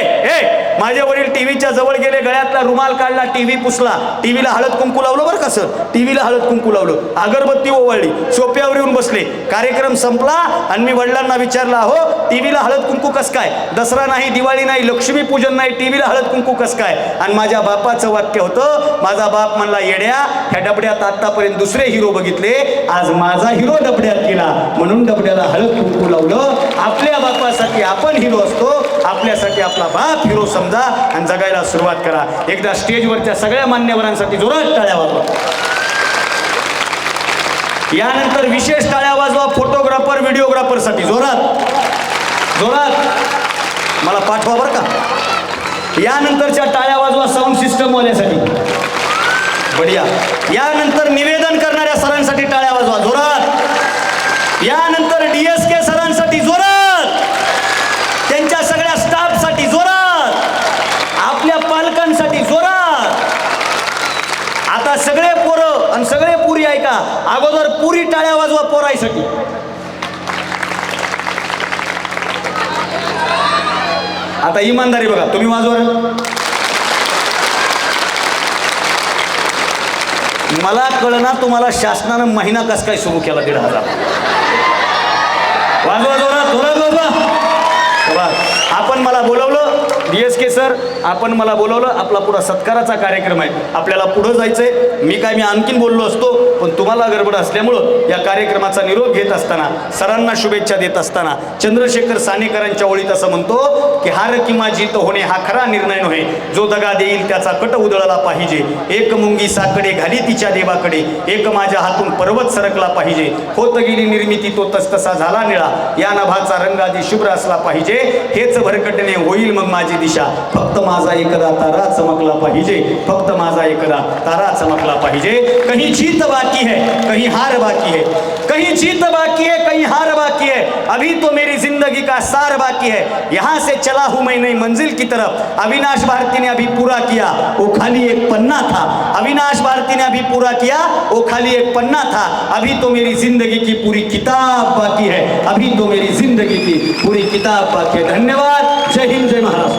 माझे वडील टीव्हीच्या जवळ गेले, गळ्यातला रुमाल काढला, टीव्ही पुसला, टीव्हीला हळद कुंकू लावलं, बरं का सर, टीव्हीला हळद कुंकू लावलं, अगरबत्ती ओवाळली, सोप्यावर येऊन बसले. कार्यक्रम संपला आणि मी वडिलांना विचारला, हो टीव्हीला हळद कुंकू कस काय, दसरा नाही, दिवाळी नाही, लक्ष्मीपूजन नाही, टीव्हीला हळद कुंकू कस काय. आणि माझ्या बापाचं वाक्य होतं, माझा बाप म्हणला येड्या, ह्या डबड्यात आतापर्यंत दुसरे हिरो बघितले, आज माझा हिरो डबड्यात गेला, म्हणून डबड्याला हळद कुंकू लावलं. आपल्या बापासाठी आपण हिरो असतो, आपल्यासाठी आपला बाप हिरो समजा आणि जगायला सुरुवात करा. एकदा स्टेजवरच्या सगळ्या मान्यवरांसाठी जोरात टाळ्या वाजवा. यानंतर विशेष टाळ्या वाजवा फोटोग्राफर व्हिडिओग्राफरसाठी, जोरात जोरात मला पाठवा बरं का. यानंतरच्या टाळ्या वाजवा साऊंड सिस्टम वाल्यासाठी, बढिया. यानंतर निवेदन करणाऱ्या सरांसाठी टाळ्या वाजवा, जोरात. यानंतर DSK सरांसाठी जोरात, त्यांच्या सगळ्या स्टाफसाठी जोरात, आपल्या पालकांसाठी जोरात. आता सगळे पोरं आणि सगळे पुरी ऐका, अगोदर पुरी टाळ्या वाजवा पोराईसाठी. आता इमानदारी बघा, तुम्ही वाजवा. मला कळना तुम्हाला शासनानं महिना कस काय सुरू केला 1,500. वाजवा जोरात, जोरात वाजवा. आपण मला बोलवलं DSK सर, आपण मला बोलवलं, आपला पुरा सत्काराचा कार्यक्रम आहे, आपल्याला पुढं जायचंय. मी आणखीन बोललो असतो, पण तुम्हाला गडबड असल्यामुळं या कार्यक्रमाचा निरोप घेत असताना, सरांना शुभेच्छा देत असताना चंद्रशेखर सानेकरांच्या ओळीत असं म्हणतो की हार किंवा जीत होणे हा खरा निर्णय नव्हे, जो दगा देईल त्याचा कट उधळला पाहिजे. एक मुंगी साकडे घाली तिच्या देवाकडे, एक माझ्या हातून पर्वत सरकला पाहिजे. होत गेली निर्मिती तो तसतसा झाला निळा, या नभाचा रंग आधी शुभ्र असला पाहिजे. हेच भरकटणे होईल मग माझी दिशा, फक्त माझा एकदा तारा चमकला पाहिजे, फक्त माझा एकदा तारा चमकला पाहिजे. कहीं जीत बाकी है, कहीं हार बाकी है, कहीं जीत बाकी है, कहीं हार बाकी है, अभी तो मेरी जिंदगी का सार बाकी है. यहाँ से चला हूँ मैं नई मंजिल की तरफ, अविनाश भारती ने अभी पूरा किया, वो खाली एक पन्ना था. अविनाश भारती ने अभी पूरा किया, वो खाली एक पन्ना था. अभी तो मेरी जिंदगी की पूरी किताब बाकी है, अभी तो मेरी जिंदगी की पूरी किताब बाकी है. धन्यवाद. जय हिंद, जय महाराष्ट्र.